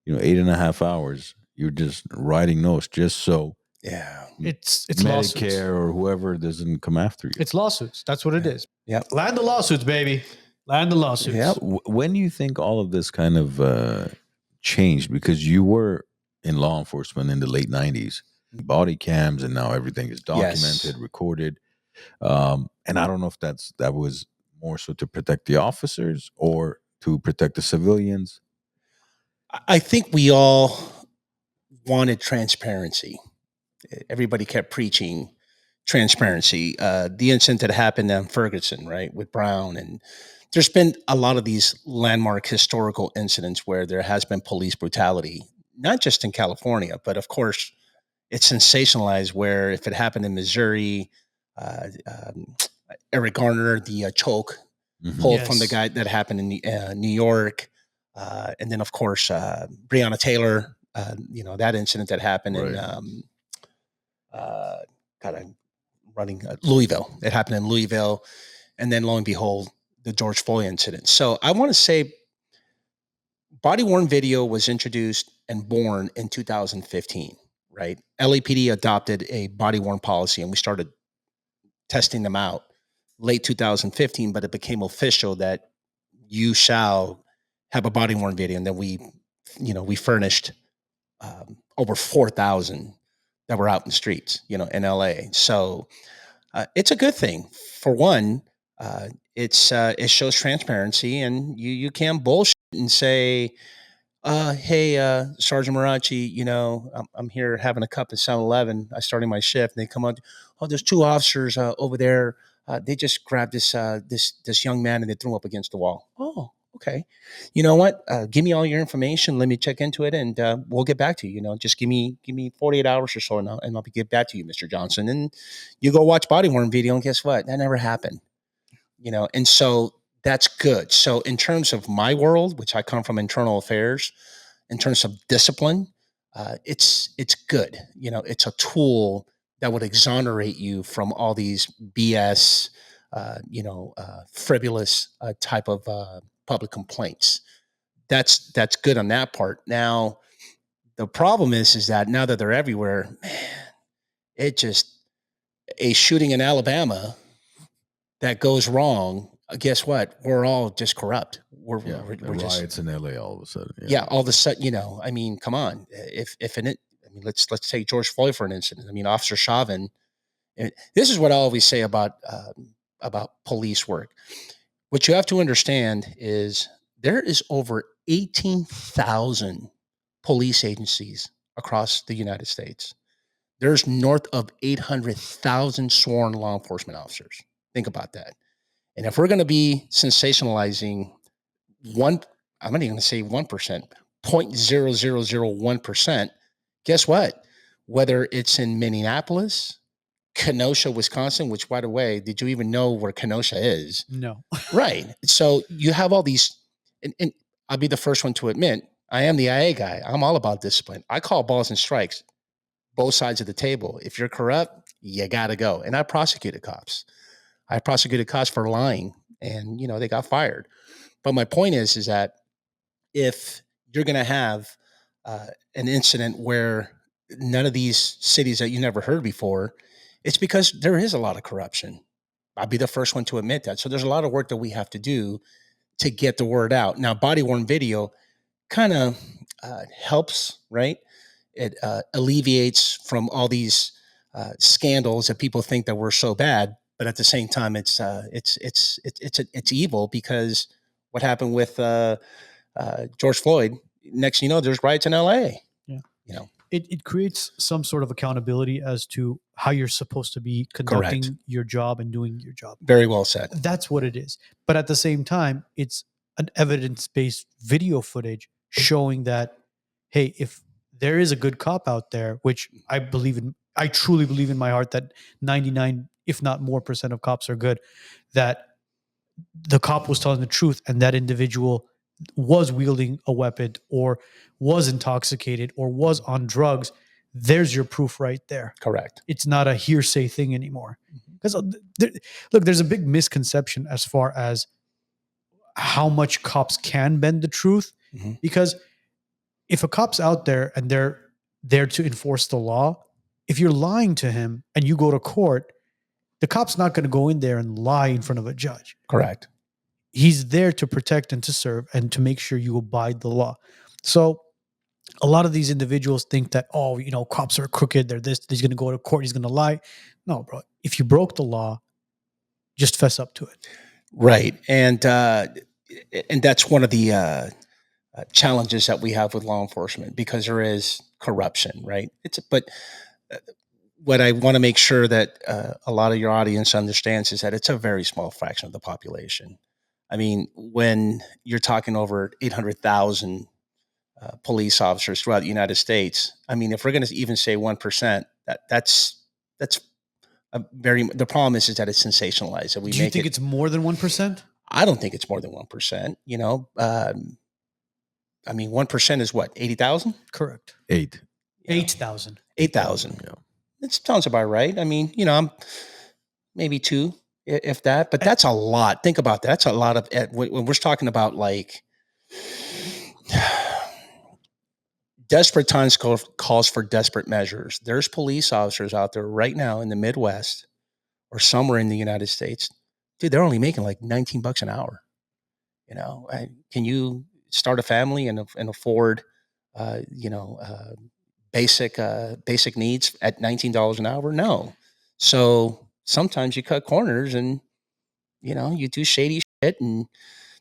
8.5 hours, you're just writing notes just so it's Medicare lawsuits. or whoever doesn't come after you. It's lawsuits. That's what it is. Yeah. Land the lawsuits, baby. Land the lawsuits. Yeah. When do you think all of this kind of changed? Because you were in law enforcement in the late 90s, body cams, and now everything is documented, recorded. And I don't know if that was more so to protect the officers or to protect the civilians. I think we all wanted transparency. Everybody kept preaching transparency. The incident that happened in Ferguson, right, with Brown, and there's been a lot of these landmark historical incidents where there has been police brutality, not just in California, but of course it's sensationalized where if it happened in Missouri, Eric Garner, the choke hold from the guy that happened in New York. And then of course, Breonna Taylor, that incident that happened in, Louisville. It happened in Louisville. And then lo and behold, the George Floyd incident. So I want to say body-worn video was introduced and born in 2015, right? LAPD adopted a body-worn policy and we started testing them out late 2015, but it became official that you shall have a body-worn video. And then we furnished over 4,000 that were out in the streets, in LA. So it's a good thing. For one, it shows transparency, and you can't bullshit and say, Hey, Sergeant Marrache, I'm here having a cup at 7-Eleven. I started my shift, and they come on. Oh, there's two officers over there. They just grabbed this young man and they threw him up against the wall. Oh, okay. You know what? Give me all your information. Let me check into it, and we'll get back to you. Just give me 48 hours or so, and I'll get back to you, Mr. Johnson. And you go watch body worn video, and guess what? That never happened. And so that's good. So in terms of my world, which I come from internal affairs, in terms of discipline, it's good. It's a tool that would exonerate you from all these BS, frivolous type of public complaints. That's good on that part. Now, the problem is that now that they're everywhere, man, it just a shooting in Alabama that goes wrong. Guess what? We're all just corrupt. We're just riots in LA all of a sudden. yeah, all of a sudden, I mean, come on. If in it, I mean, let's take George Floyd for an incident. I mean, Officer Chauvin. And this is what I always say about police work. What you have to understand is there is over 18,000 police agencies across the United States. There's north of 800,000 sworn law enforcement officers. Think about that. And if we're going to be sensationalizing one, I'm not even going to say 1%, 0.0001%, guess what? Whether it's in Minneapolis, Kenosha, Wisconsin, which, by the way, did you even know where Kenosha is? No. Right. So you have all these, and I'll be the first one to admit, I am the IA guy. I'm all about discipline. I call balls and strikes, both sides of the table. If you're corrupt, you got to go. And I prosecuted cops. I prosecuted cops for lying, and they got fired. But my point is that if you're going to have an incident where none of these cities that you never heard before, it's because there is a lot of corruption. I'll be the first one to admit that. So there's a lot of work that we have to do to get the word out. Now, body worn video kind of helps, right? It alleviates from all these scandals that people think that we're so bad, but at the same time, it's evil, because what happened with George Floyd? Next, there's riots in L.A. Yeah, You know, it creates some sort of accountability as to how you're supposed to be conducting Correct. your job and doing your job. Very well said. That's what it is. But at the same time, it's an evidence-based video footage showing that, hey, if there is a good cop out there, which I truly believe in my heart that 99, if not more percent of cops are good, that the cop was telling the truth and that individual was wielding a weapon or was intoxicated or was on drugs, there's your proof right there. Correct. It's not a hearsay thing anymore. Because look, there's a big misconception as far as how much cops can bend the truth. Mhm. Because if a cop's out there and they're there to enforce the law, if you're lying to him and you go to court, the cop's not going to go in there and lie in front of a judge. Correct. He's there to protect and to serve and to make sure you abide the law. So a lot of these individuals think that, cops are crooked. They're this, he's going to go to court. He's going to lie. No, bro. If you broke the law, just fess up to it. Right. And that's one of the challenges that we have with law enforcement, because there is corruption, right? But what I want to make sure that a lot of your audience understands is that it's a very small fraction of the population. I mean, when you're talking over 800,000 police officers throughout the United States, I mean, if we're going to even say 1%, that's the problem is that it's sensationalized. That we Do you think it's more than 1%? I don't think it's more than 1%. I mean, 1% is what, 80,000? Correct. 8,000. 8,000. Yeah. It sounds about right. I mean, I'm maybe 2, if that, but that's a lot. Think about that. That's a lot of, when we're talking about like desperate times calls for desperate measures. There's police officers out there right now in the Midwest or somewhere in the United States. Dude, they're only making like $19 an hour. Can you start a family and afford, basic needs at $19 an hour? No. So sometimes you cut corners and, you do shady shit, and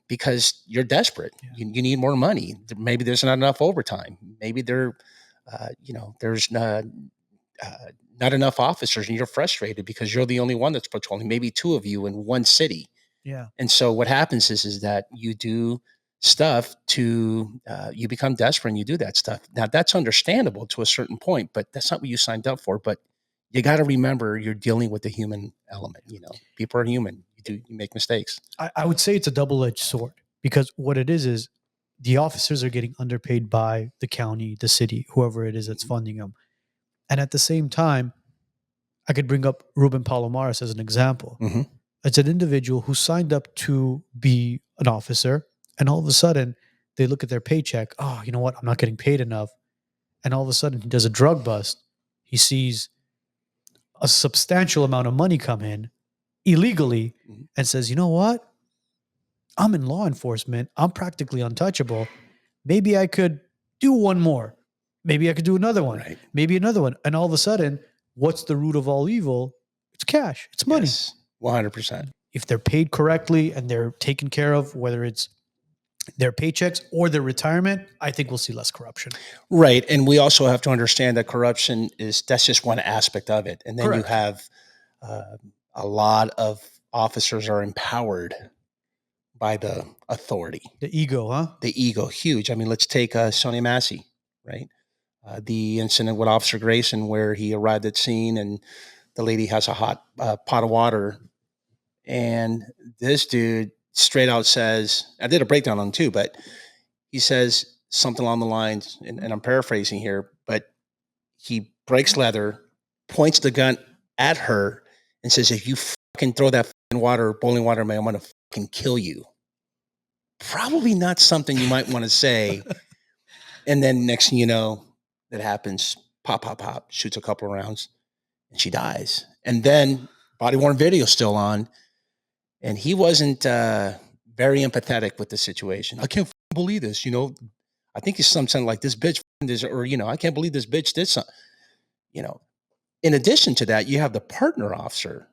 because you're desperate. You need more money. Maybe there's not enough overtime. Maybe there's not enough officers and you're frustrated because you're the only one that's patrolling, maybe two of you in one city. Yeah. And so what happens is that you do stuff to, you become desperate and you do that stuff. Now that's understandable to a certain point, but that's not what you signed up for. But you got to remember you're dealing with the human element. People are human. You make mistakes. I would say it's a double-edged sword, because what it is the officers are getting underpaid by the county, the city, whoever it is that's funding them. And at the same time, I could bring up Ruben Palomares as an example. Mm-hmm. It's an individual who signed up to be an officer, and all of a sudden they look at their paycheck. Oh, you know what? I'm not getting paid enough. And all of a sudden he does a drug bust. He sees a substantial amount of money come in illegally and says, you know what? I'm in law enforcement. I'm practically untouchable. Maybe I could do one more. Maybe I could do another one. Right. Maybe another one. And all of a sudden, what's the root of all evil? It's cash. It's money. Yes, 100%. If they're paid correctly and they're taken care of, whether it's their paychecks or their retirement, I think we'll see less corruption. Right. And we also have to understand that corruption that's just one aspect of it. And then Correct. you have a lot of officers are empowered by the authority. The ego, huh? The ego, huge. I mean, let's take Sonny Massey, right? The incident with Officer Grayson where he arrived at scene and the lady has a hot pot of water. And this dude straight out says, I did a breakdown on him too, but he says something along the lines, and I'm paraphrasing here, but he breaks leather, points the gun at her and says, if you fucking throw that fucking boiling water at me, I'm going to fucking kill you. Probably not something you might want to say. And then next thing you know, that happens, pop, pop, pop, shoots a couple of rounds and she dies. And then body worn video still on. And he wasn't very empathetic with the situation. I can't believe this. I think he's something like this bitch or, I can't believe this bitch did something. In addition to that, you have the partner officer.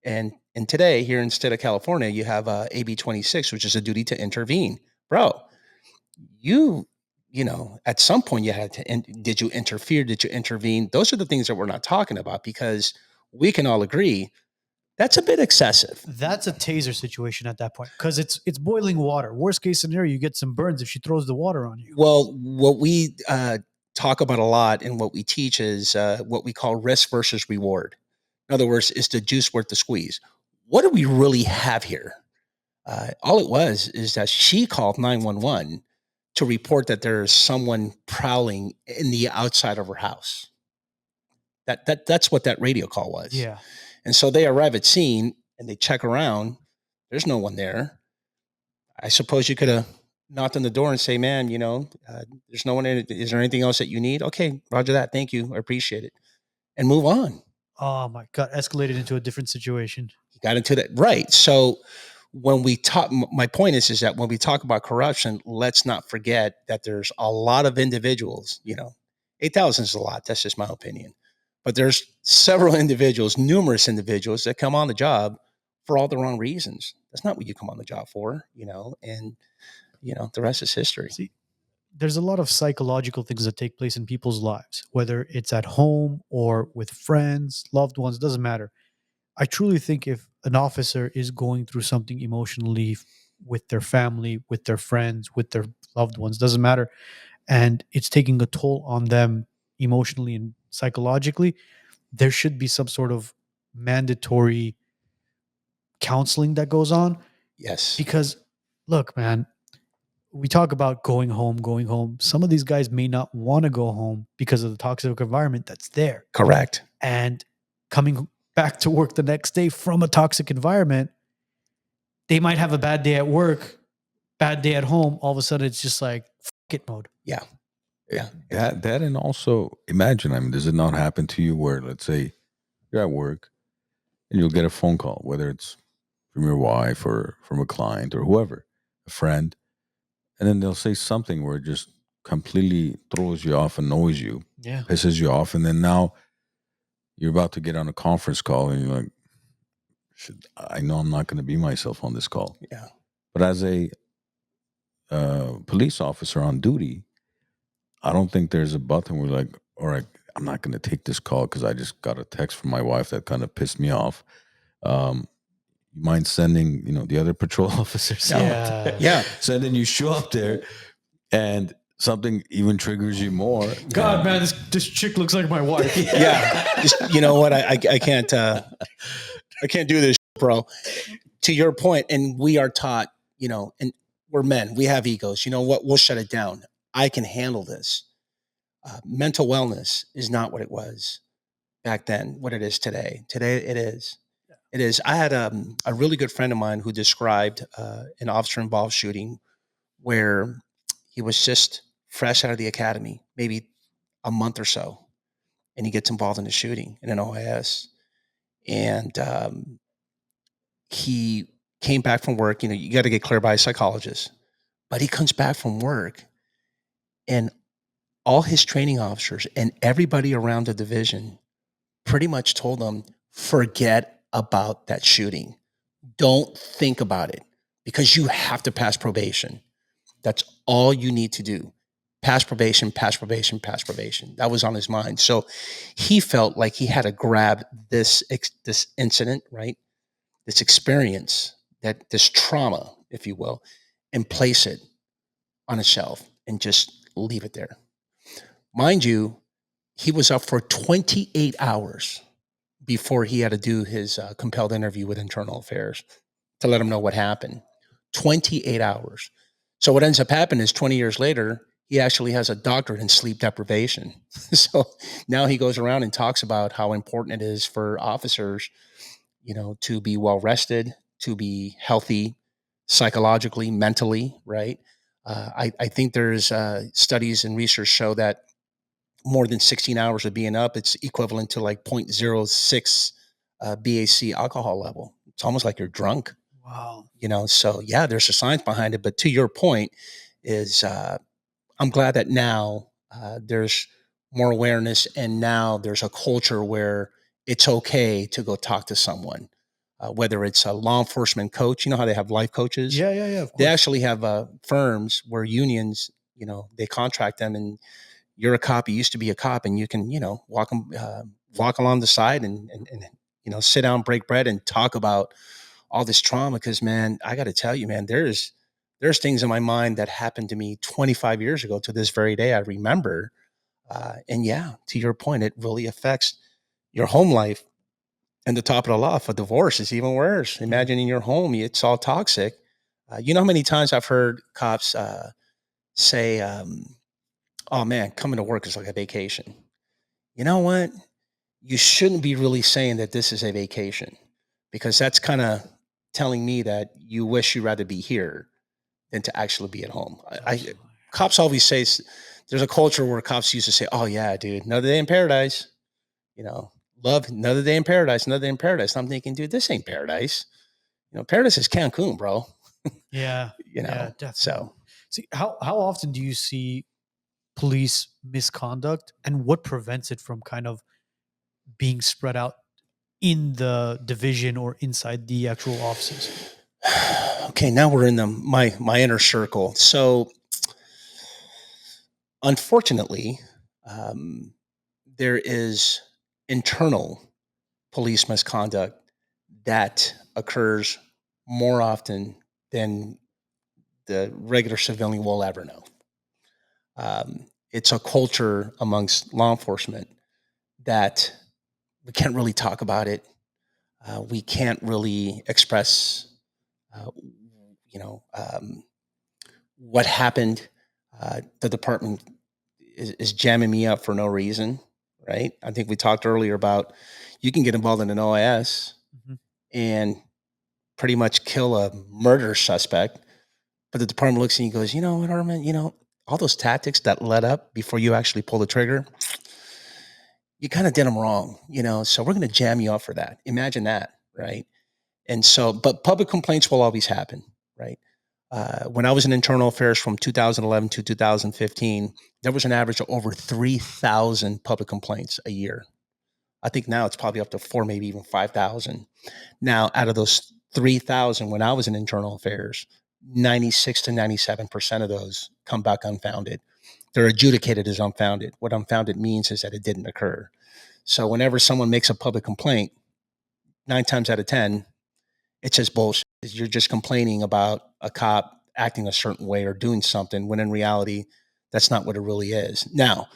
And today here in the state of California, you have AB 26, which is a duty to intervene. Bro, at some point you had to, did you interfere? Did you intervene? Those are the things that we're not talking about because we can all agree that's a bit excessive. That's a taser situation at that point because it's boiling water. Worst case scenario, you get some burns if she throws the water on you. Well, what we talk about a lot and what we teach is what we call risk versus reward. In other words, is the juice worth the squeeze? What do we really have here? All it was is that she called 911 to report that there is someone prowling in the outside of her house. That's what that radio call was. Yeah. And so they arrive at scene and they check around. There's no one there. I suppose you could have knocked on the door and say, man, there's no one in it. Is there anything else that you need? Okay, roger that. Thank you. I appreciate it. And move on. Oh my God. Escalated into a different situation. You got into that. Right. So when we talk, my point is that when we talk about corruption, let's not forget that there's a lot of individuals, 8,000 is a lot. That's just my opinion. But there's several individuals, numerous individuals that come on the job for all the wrong reasons. That's not what you come on the job for, and, the rest is history. See, there's a lot of psychological things that take place in people's lives, whether it's at home or with friends, loved ones, doesn't matter. I truly think if an officer is going through something emotionally with their family, with their friends, with their loved ones, doesn't matter, and it's taking a toll on them emotionally and psychologically, there should be some sort of mandatory counseling that goes on. Yes. Because look, man, we talk about going home. Some of these guys may not want to go home because of the toxic environment that's there. Correct. And coming back to work the next day from a toxic environment, they might have a bad day at work, bad day at home. All of a sudden, it's just like fuck it mode. Yeah. Yeah. That and also imagine, does it not happen to you where, let's say, you're at work and you'll get a phone call, whether it's from your wife or from a client or whoever, a friend, and then they'll say something where it just completely throws you off, annoys you, pisses you off, and then now you're about to get on a conference call and you're like, I know I'm not going to be myself on this call. Yeah. But as a police officer on duty, I don't think there's a button where like, all right, I'm not going to take this call because I just got a text from my wife that kind of pissed me off. You mind sending, the other patrol officers out? Yeah. So then you show up there and something even triggers you more. God, man, this chick looks like my wife. Yeah. Just, you know what? I can't do this, bro. To your point, and we are taught, and we're men, we have egos. You know what? We'll shut it down. I can handle this. Mental wellness is not what it was back then, what it is today. Today it is. It is. I had a really good friend of mine who described an officer involved shooting where he was just fresh out of the academy, maybe a month or so, and he gets involved in a shooting in an OIS. And he came back from work. You got to get cleared by a psychologist, but he comes back from work and all his training officers and everybody around the division pretty much told him, forget about that shooting. Don't think about it because you have to pass probation. That's all you need to do. Pass probation, pass probation, pass probation. That was on his mind. So he felt like he had to grab this incident, right? This experience, this trauma, if you will, and place it on a shelf and just leave it there. Mind you, he was up for 28 hours before he had to do his compelled interview with Internal Affairs to let him know what happened. 28 hours. So what ends up happening is 20 years later, he actually has a doctorate in sleep deprivation. So now he goes around and talks about how important it is for officers, to be well rested, to be healthy psychologically, mentally, right? I think there's studies and research show that more than 16 hours of being up, it's equivalent to like 0.06 BAC alcohol level. It's almost like you're drunk. Wow. So yeah, there's a science behind it. But to your point is I'm glad that now there's more awareness and now there's a culture where it's okay to go talk to someone, whether it's a law enforcement coach. You know how they have life coaches? Yeah. Of course. They actually have firms where unions, they contract them and you're a cop. You used to be a cop, and you can, walk along the side and sit down, break bread, and talk about all this trauma. Because, man, I got to tell you, man, there's things in my mind that happened to me 25 years ago to this very day. I remember, and yeah, to your point, it really affects your home life. And the top of the law for divorce is even worse. Imagine in your home, it's all toxic. You know how many times I've heard cops say, oh man, coming to work is like a vacation. You know what? You shouldn't be really saying that this is a vacation because that's kind of telling me that you wish you'd rather be here than to actually be at home. Cops always say there's a culture where cops used to say, oh yeah, dude, another day in paradise, love another day in paradise, another day in paradise. And I'm thinking, dude, this ain't paradise. Paradise is Cancun, bro. Yeah. Yeah, definitely. So see, how often do you see police misconduct and what prevents it from kind of being spread out in the division or inside the actual offices? Okay, now we're in my inner circle. So unfortunately, there is internal police misconduct that occurs more often than the regular civilian will ever know. It's a culture amongst law enforcement that we can't really talk about it. We can't really express, what happened. The department is jamming me up for no reason, right? I think we talked earlier about you can get involved in an OIS and pretty much kill a murder suspect, but the department looks at you and goes, you know what, Arman, all those tactics that led up before you actually pull the trigger, you kind of did them wrong, so we're going to jam you up for that. Imagine that, right? And so, but public complaints will always happen, right? When I was in internal affairs from 2011 to 2015, there was an average of over 3,000 public complaints a year. I think now it's probably up to 4, maybe even 5,000. Now, out of those 3,000, when I was in internal affairs, 96 to 97% of those come back unfounded. They're adjudicated as unfounded. What unfounded means is that it didn't occur. So whenever someone makes a public complaint, 9 times out of 10, it's just bullshit. You're just complaining about a cop acting a certain way or doing something when in reality, that's not what it really is. Now,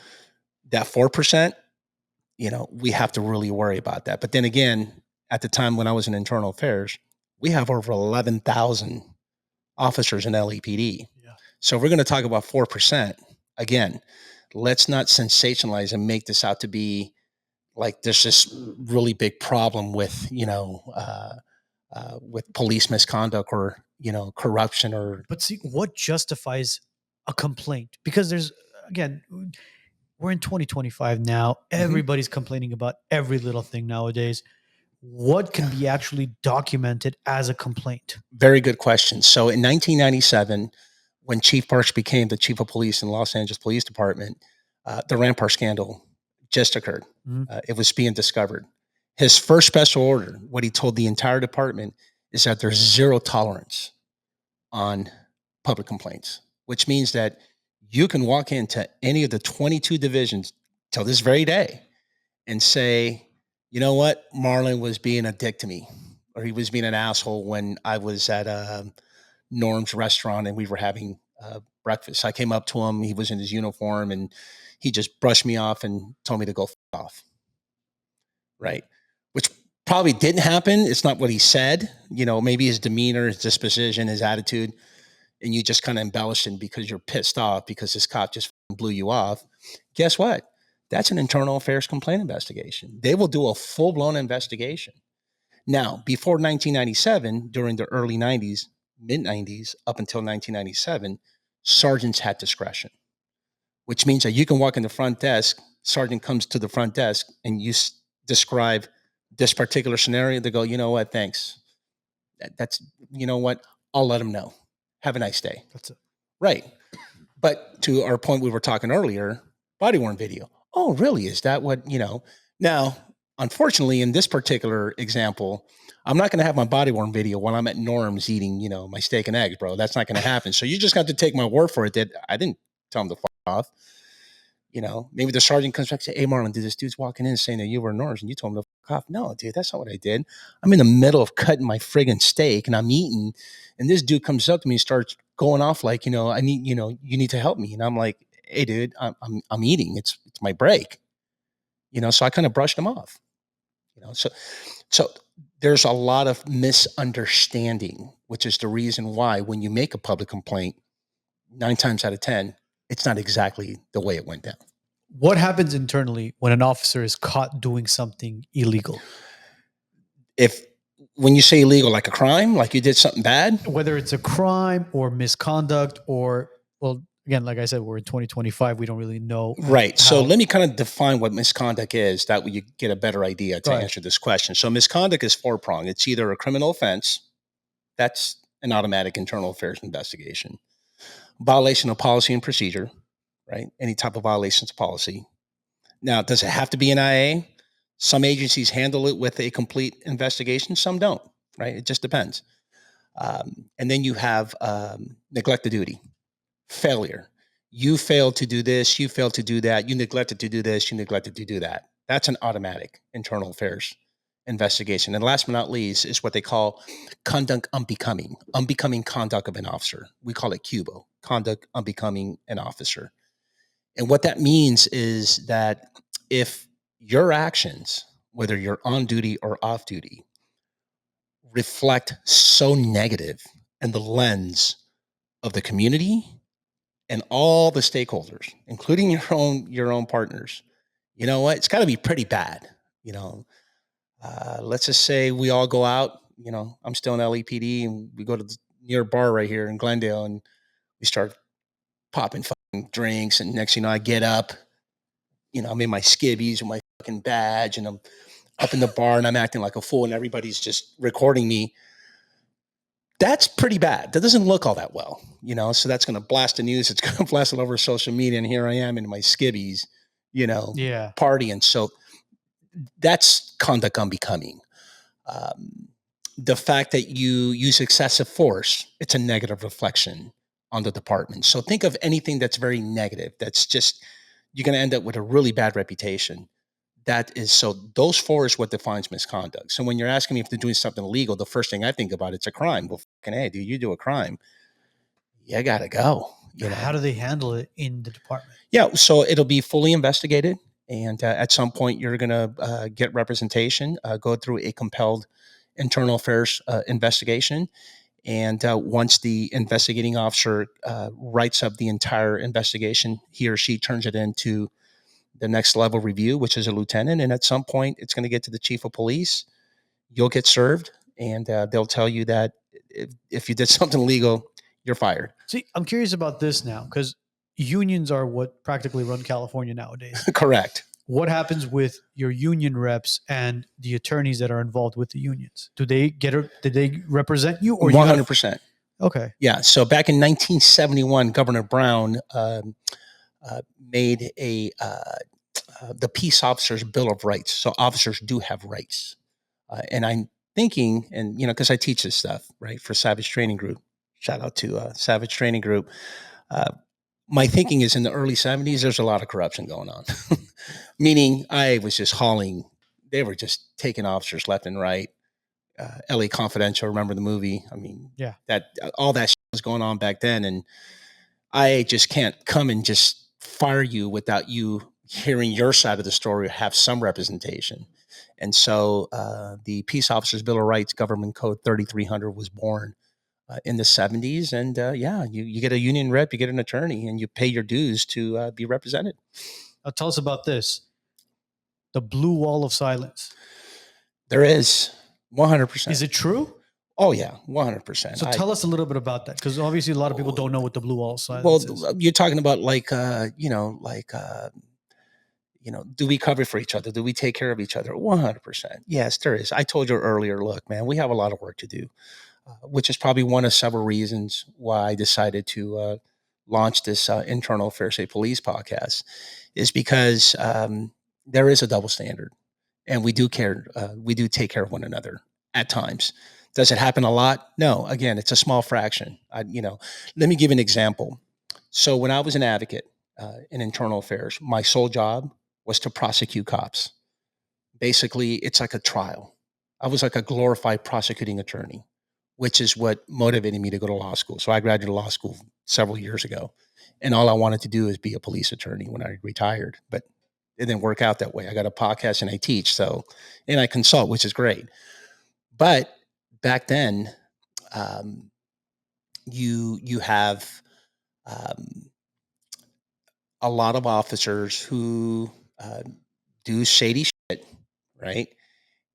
that 4%, we have to really worry about that. But then again, at the time when I was in internal affairs, we have over 11,000 officers in LAPD. Yeah. So if we're going to talk about 4%, again, let's not sensationalize and make this out to be like there's this really big problem with, with police misconduct or, corruption or. But see, what justifies a complaint? Because again, we're in 2025 now. Everybody's complaining about every little thing nowadays. What can be actually documented as a complaint? Very good question. So in 1997, when Chief Parks became the chief of police in Los Angeles Police Department, the Rampart scandal just occurred. It was being discovered. His first special order, what he told the entire department, is that there's zero tolerance on public complaints, which means that you can walk into any of the 22 divisions till this very day and say, you know what, Marlon was being a dick to me, or he was being an asshole when I was at Norm's restaurant and we were having breakfast. I came up to him, he was in his uniform, and he just brushed me off and told me to go f off. Right? Which probably didn't happen. It's not what he said. Maybe his demeanor, his disposition, his attitude, and you just kind of embellished him because you're pissed off because this cop just blew you off. Guess what? That's an internal affairs complaint investigation. They will do a full-blown investigation. Now, before 1997, during the early 90s, mid-90s, up until 1997, sergeants had discretion, which means that you can walk in the front desk, sergeant comes to the front desk, and you describe this particular scenario. They go, you know what, thanks. That's, you know what, I'll let them know. Have a nice day. That's it. Right. But to our point we were talking earlier, body-worn video. Oh, really? Is that what, Now, unfortunately, in this particular example, I'm not going to have my body-worn video when I'm at Norm's eating, my steak and eggs, bro. That's not going to happen. So you just got to take my word for it that I didn't tell him to fuck off. Maybe the sergeant comes back and says, hey, Marlon, did this dude's walking in saying that you were Norm's and you told him to fuck off? No, dude, that's not what I did. I'm in the middle of cutting my friggin' steak and I'm eating. And this dude comes up to me and starts going off like, I need, you need to help me. And I'm like, hey, dude, I'm eating. It's my break. So I kind of brushed him off. So there's a lot of misunderstanding, which is the reason why when you make a public complaint, 9 times out of 10, it's not exactly the way it went down. What happens internally when an officer is caught doing something illegal? When you say illegal, like a crime, like you did something bad? Whether it's a crime or misconduct or, well, again, like I said, we're in 2025. We don't really know. Right. So let me kind of define what misconduct is. That way you get a better idea to answer this question. So misconduct is 4-pronged. It's either a criminal offense. That's an automatic internal affairs investigation. Violation of policy and procedure, right? Any type of violations of policy. Now, does it have to be an IA? Some agencies handle it with a complete investigation. Some don't, right? It just depends. And then you have neglect of duty, failure. You failed to do this. You failed to do that. You neglected to do this. You neglected to do that. That's an automatic internal affairs investigation. And last but not least is what they call conduct unbecoming conduct of an officer. We call it CUBO, conduct unbecoming an officer. And what that means is that if your actions, whether you're on duty or off duty, reflect so negative in the lens of the community and all the stakeholders, including your own partners, you know what? It's got to be pretty bad. Let's just say we all go out. I'm still in LAPD, and we go to the near bar right here in Glendale, and we start popping fucking drinks. And next thing you know, I get up. I'm in my skivvies with my fucking badge, and I'm up in the bar, and I'm acting like a fool, and everybody's just recording me. That's pretty bad. That doesn't look all that well, so that's going to blast the news. It's going to blast it over social media. And here I am in my skivvies, partying. So that's conduct unbecoming. the fact that you use excessive force, it's a negative reflection on the department. So think of anything that's very negative. That's just, you're going to end up with a really bad reputation. That is, so those four is what defines misconduct. So when you're asking me if they're doing something illegal, the first thing I think about, it's a crime. Well, fucking hey, dude, you do a crime, you gotta go. You know? How do they handle it in the department? Yeah, so it'll be fully investigated, and at some point you're gonna get representation, go through a compelled internal affairs investigation, and once the investigating officer writes up the entire investigation, he or she turns it into the next level review, which is a lieutenant. And at some point, it's going to get to the chief of police. You'll get served, and they'll tell you that if you did something illegal, you're fired. See, I'm curious about this now because unions are what practically run California nowadays. Correct. What happens with your union reps and the attorneys that are involved with the unions? Did they represent you, or 100%? Okay. Yeah. So back in 1971, Governor Brown made the Peace Officers Bill of Rights. So officers do have rights. And I'm thinking, and because I teach this stuff, right, for Savage Training Group. Shout out to Savage Training Group. My thinking is in the early 70s, there's a lot of corruption going on. Meaning I was just they were just taking officers left and right. LA Confidential, remember the movie? I mean, yeah, that all that shit was going on back then. And I just can't come and just fire you without you hearing your side of the story or have some representation. And so the Peace Officers Bill of Rights, Government Code 3300 was born in the 70s. And you get a union rep, you get an attorney, and you pay your dues to be represented. Now tell us about this. The blue wall of silence. There is 100%. Is it true? Oh yeah, 100%. So tell us a little bit about that, because obviously a lot of people don't know what the blue wall of silence is. Well, you're talking about do we cover for each other? Do we take care of each other? 100%. Yes, there is. I told you earlier, look, man, we have a lot of work to do, which is probably one of several reasons why I decided to launch this Internal Affairs State Police podcast, is because there is a double standard, and we do care. We do take care of one another at times. Does it happen a lot? No. Again, it's a small fraction. Let me give an example. So when I was an advocate in internal affairs, my sole job was to prosecute cops. Basically, it's like a trial. I was like a glorified prosecuting attorney, which is what motivated me to go to law school. So I graduated law school several years ago, and all I wanted to do is be a police attorney when I retired. But it didn't work out that way. I got a podcast and I teach, and I consult, which is great. But back then, you have a lot of officers who do shady shit, right?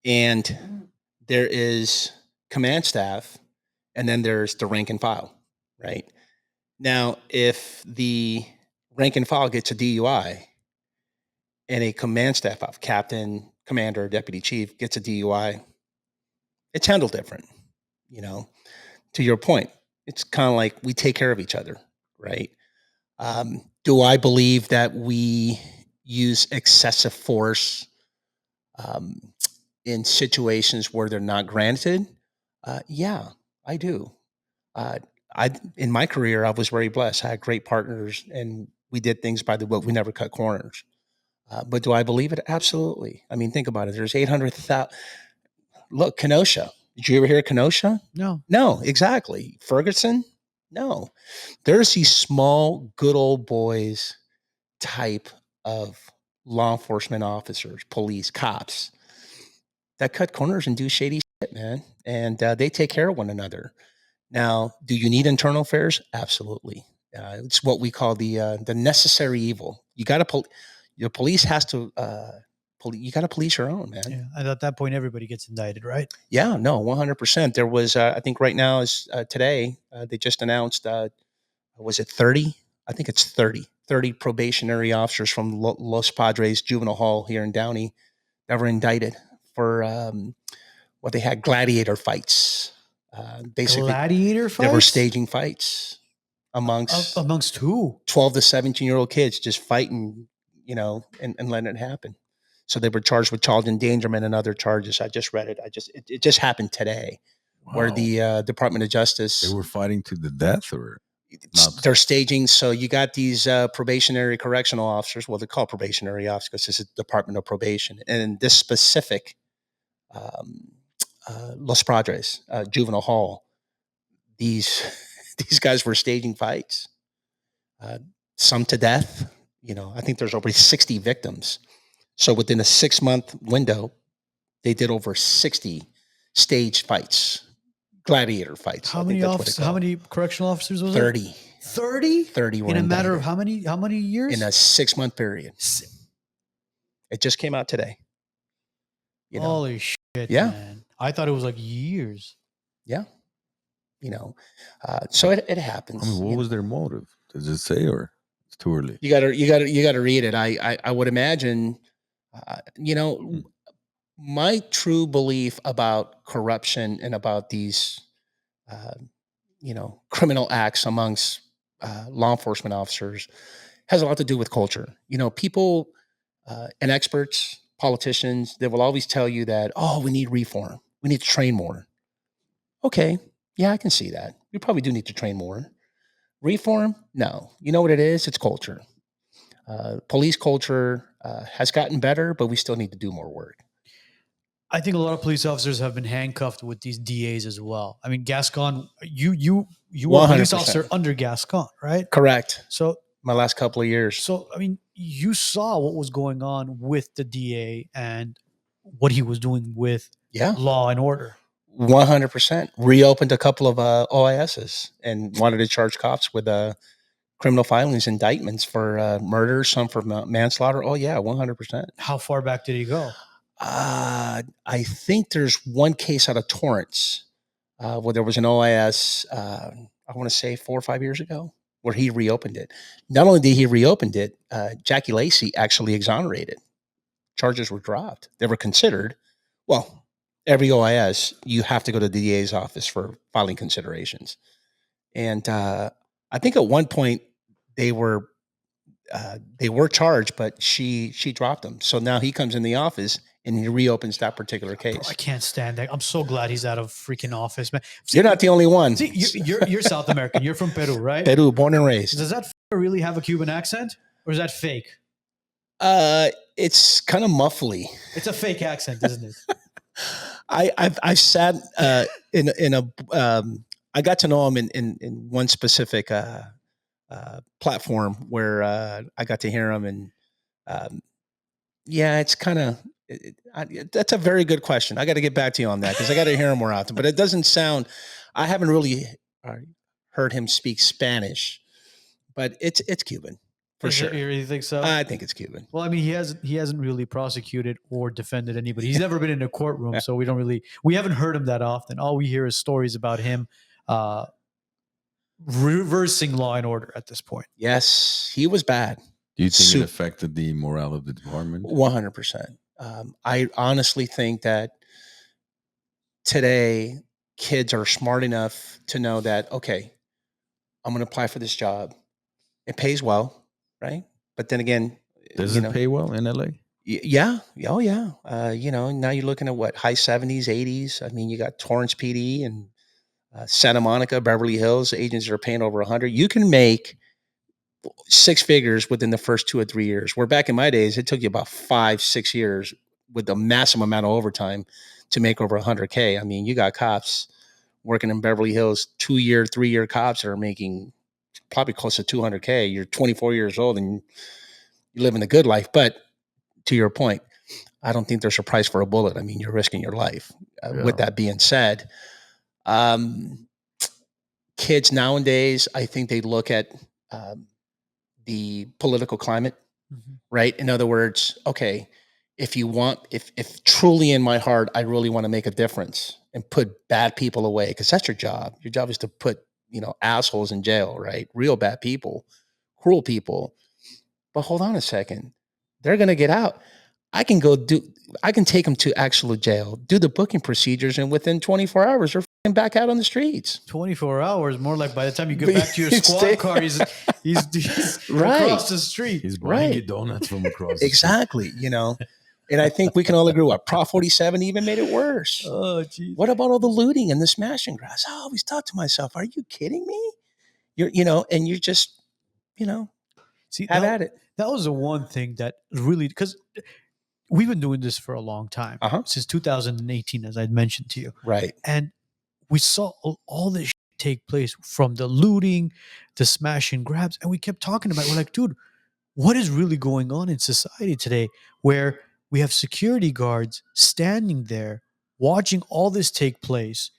And there is command staff, and then there's the rank and file, right? Now, if the rank and file gets a DUI, and a command staff of captain, commander, deputy chief gets a DUI, it's handled different. To your point, it's kind of like we take care of each other, right? Do I believe that we use excessive force in situations where they're not granted? Yeah, I do. In my career, I was very blessed. I had great partners, and we did things by the book. We never cut corners. But do I believe it? Absolutely. I mean, think about it. There's 800,000. Look, Kenosha. Did you ever hear of Kenosha? No, exactly. Ferguson? No. There's these small, good old boys type of law enforcement officers, police, cops that cut corners and do shady shit, man. And they take care of one another. Now, do you need internal affairs? Absolutely. It's what we call the necessary evil. You got to your police has to. You got to police your own, man. Yeah, and at that point, everybody gets indicted, right? Yeah, no, 100%. There was, I think, right now is today. They just announced. Was it 30? I think it's 30 probationary officers from Los Padres Juvenile Hall here in Downey that were indicted for what they had gladiator fights. Basically, gladiator fights. They were staging fights amongst who? 12 to 17-year-old kids just fighting, and letting it happen. So they were charged with child endangerment and other charges. I just read it. It just happened today, where Wow. the Department of Justice, They were fighting to the death, or not? they're staging. So you got these probationary correctional officers. Well, they're called probationary officers because this is Department of Probation. And in this specific Los Padres juvenile hall, these these guys were staging fights, some to death. I think there's over 60 victims. So within a 6-month window, they did over 60 staged fights, gladiator fights. How many correctional officers was it? 30. 30? 30 were In a matter of indicted how many years? in a 6-month period. It just came out today. Holy shit, Yeah. man. I thought it was like years. Yeah. So it happens. I mean, what was their motive? Does it say, or it's too early? You gotta read it. I would imagine, my true belief about corruption and about these, criminal acts amongst law enforcement officers has a lot to do with culture. People and experts, politicians, they will always tell you that, oh, we need reform. We need to train more. Okay. Yeah, I can see that. We probably do need to train more. Reform? No. You know what it is? It's culture. Police culture has gotten better, but we still need to do more work. I think a lot of police officers have been handcuffed with these DAs as well. I mean, Gascon, you were a police 100%. officer under Gascon, right? Correct. So, My last couple of years. I mean, you saw what was going on with the DA and what he was doing with Yeah. law and order. 100%. Reopened a couple of OISs and wanted to charge cops with criminal filings, indictments for murder, some for manslaughter. Oh, yeah, 100%. How far back did he go? I think there's one case out of Torrance where there was an OIS, I want to say 4 or 5 years ago, where he reopened it. Not only did he reopen it, Jackie Lacey actually exonerated. Charges were dropped. They were considered. Well, every OIS, you have to go to the DA's office for filing considerations. And I think at one point they were charged, but she dropped them. So now he comes in the office and he reopens that particular case. Bro, I can't stand that. I'm so glad he's out of freaking office, man. You're not the only one. See, you're South American. You're from Peru, right? Peru, born and raised. Does that really have a Cuban accent, or is that fake? It's kind of muffly. It's a fake accent, isn't it? I sat in a I got to know him in one specific platform where I got to hear him, and yeah, it's kind of that's a very good question. I got to get back to you on that because I got to hear him more often. But it doesn't sound. I haven't really heard him speak Spanish, but it's Cuban for sure. You really think so? I think it's Cuban. Well, I mean, he hasn't really prosecuted or defended anybody. He's never been in a courtroom, so we haven't heard him that often. All we hear is stories about him reversing law and order at this point. Yes, he was bad. Do you think it affected the morale of the department? 100%. I honestly think that today kids are smart enough to know that, okay, I'm going to apply for this job. It pays well, right? But then again, does it pay well in LA? Yeah. Oh, yeah. Now you're looking at what, high 70s, 80s. I mean, you got Torrance PD and Santa Monica, Beverly Hills, agents that are paying over 100. You can make 6 figures within the first 2 or 3 years. Where back in my days, it took you about 5-6 years with a massive amount of overtime to make over 100K. I mean, you got cops working in Beverly Hills, 2-year, 3-year cops that are making probably close to 200K. You're 24 years old and you're living a good life. But to your point, I don't think there's a price for a bullet. I mean, you're risking your life. With that being said, kids nowadays, I think they look at the political climate, right? In other words, okay, if truly in my heart, I really want to make a difference and put bad people away, because that's your job. Your job is to put, assholes in jail, right? Real bad people, cruel people. But hold on a second. They're going to get out. I can take them to actual jail, do the booking procedures, and within 24 hours, they're back out on the streets. 24 hours, more like by the time you get back to your squad car, he's right across the street. He's buying you donuts from across the exactly, And I think we can all agree what Prop 47 even made it worse. Oh, geez. What about all the looting and the smashing grass? I always thought to myself, are you kidding me? And you're just, See, have at it. that was the one thing that really, because we've been doing this for a long time, since 2018, as I'd mentioned to you. Right. And we saw all this shit take place, from the looting, the smash and grabs. And we kept talking about it. We're like, dude, what is really going on in society today, where we have security guards standing there watching all this take place,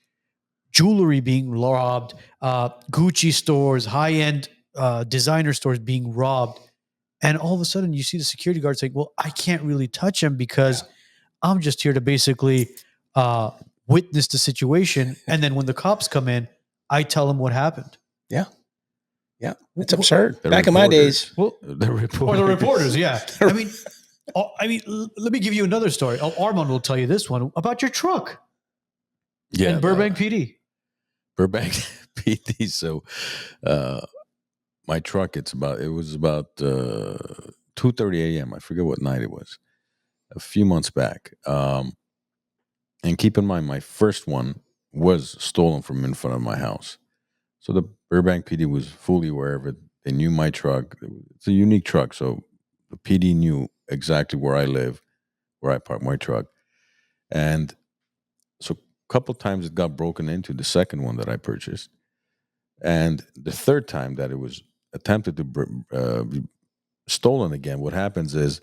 jewelry being robbed, Gucci stores, high-end designer stores being robbed. And all of a sudden you see the security guard saying, well, I can't really touch him because I'm just here to basically witness the situation. And then when the cops come in, I tell them what happened. Yeah. Yeah. It's absurd. The Back in my days. Well, The or the reporters, yeah. I mean, let me give you another story. Arman will tell you this one about your truck in Burbank PD. Burbank PD. So, my truck, it was about 2:30 a.m. I forget what night it was, a few months back. And keep in mind, my first one was stolen from in front of my house. So the Burbank PD was fully aware of it. They knew my truck. It's a unique truck, so the PD knew exactly where I live, where I park my truck. And so a couple times it got broken into, the second one that I purchased. And the third time that it was attempted to be stolen again, what happens is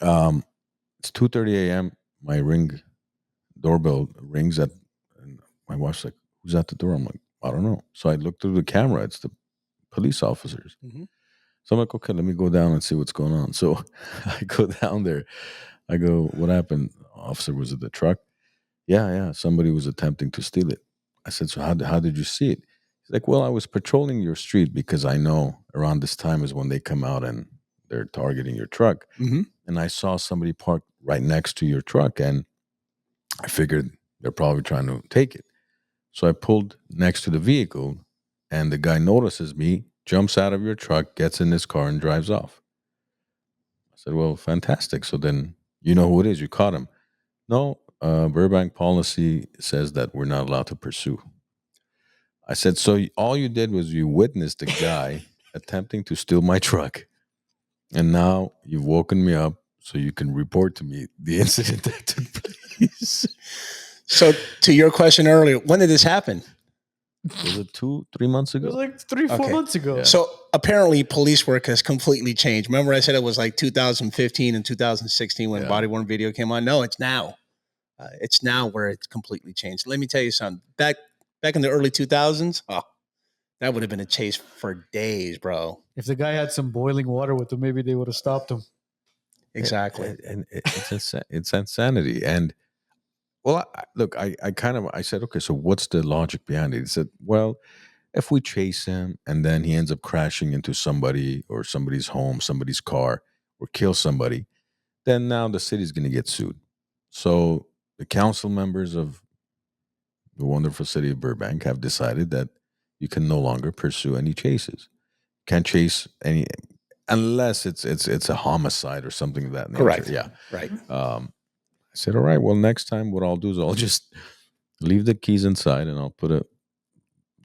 it's 2:30 a.m. My doorbell rings and my wife's like, who's at the door? I'm like, I don't know. So I look through the camera. It's the police officers. Mm-hmm. So I'm like, okay, let me go down and see what's going on. So I go down there. I go, what happened? Officer, was it the truck? Yeah. Somebody was attempting to steal it. I said, so how did you see it? He's like, well, I was patrolling your street because I know around this time is when they come out and they're targeting your truck. Mm-hmm. And I saw somebody parked right next to your truck, and I figured they're probably trying to take it. So I pulled next to the vehicle, and the guy notices me, jumps out of your truck, gets in his car, and drives off. I said, well, fantastic. So then you know who it is. You caught him. No, Burbank policy says that we're not allowed to pursue. I said, so all you did was you witnessed a guy attempting to steal my truck, and now you've woken me up so you can report to me the incident that took place. So to your question earlier, when did this happen? Was it 2-3 months It ago? was like 3-4 months ago. Yeah. So apparently police work has completely changed. Remember I said it was like 2015 and 2016 when body worn video came on? No, it's now. It's now where it's completely changed. Let me tell you something. Back in the early 2000s, that would have been a chase for days, bro. If the guy had some boiling water with him, maybe they would have stopped him. Exactly. And it's insanity. And well, I said, okay, so what's the logic behind it? He said, well, if we chase him and then he ends up crashing into somebody or somebody's home, somebody's car, or kill somebody, then now the city's going to get sued. So the council members of the wonderful city of Burbank have decided that you can no longer pursue any chases. Can't chase any unless it's a homicide or something of that nature. Correct. Yeah. Right. I said, all right, well, next time what I'll do is I'll just leave the keys inside and I'll put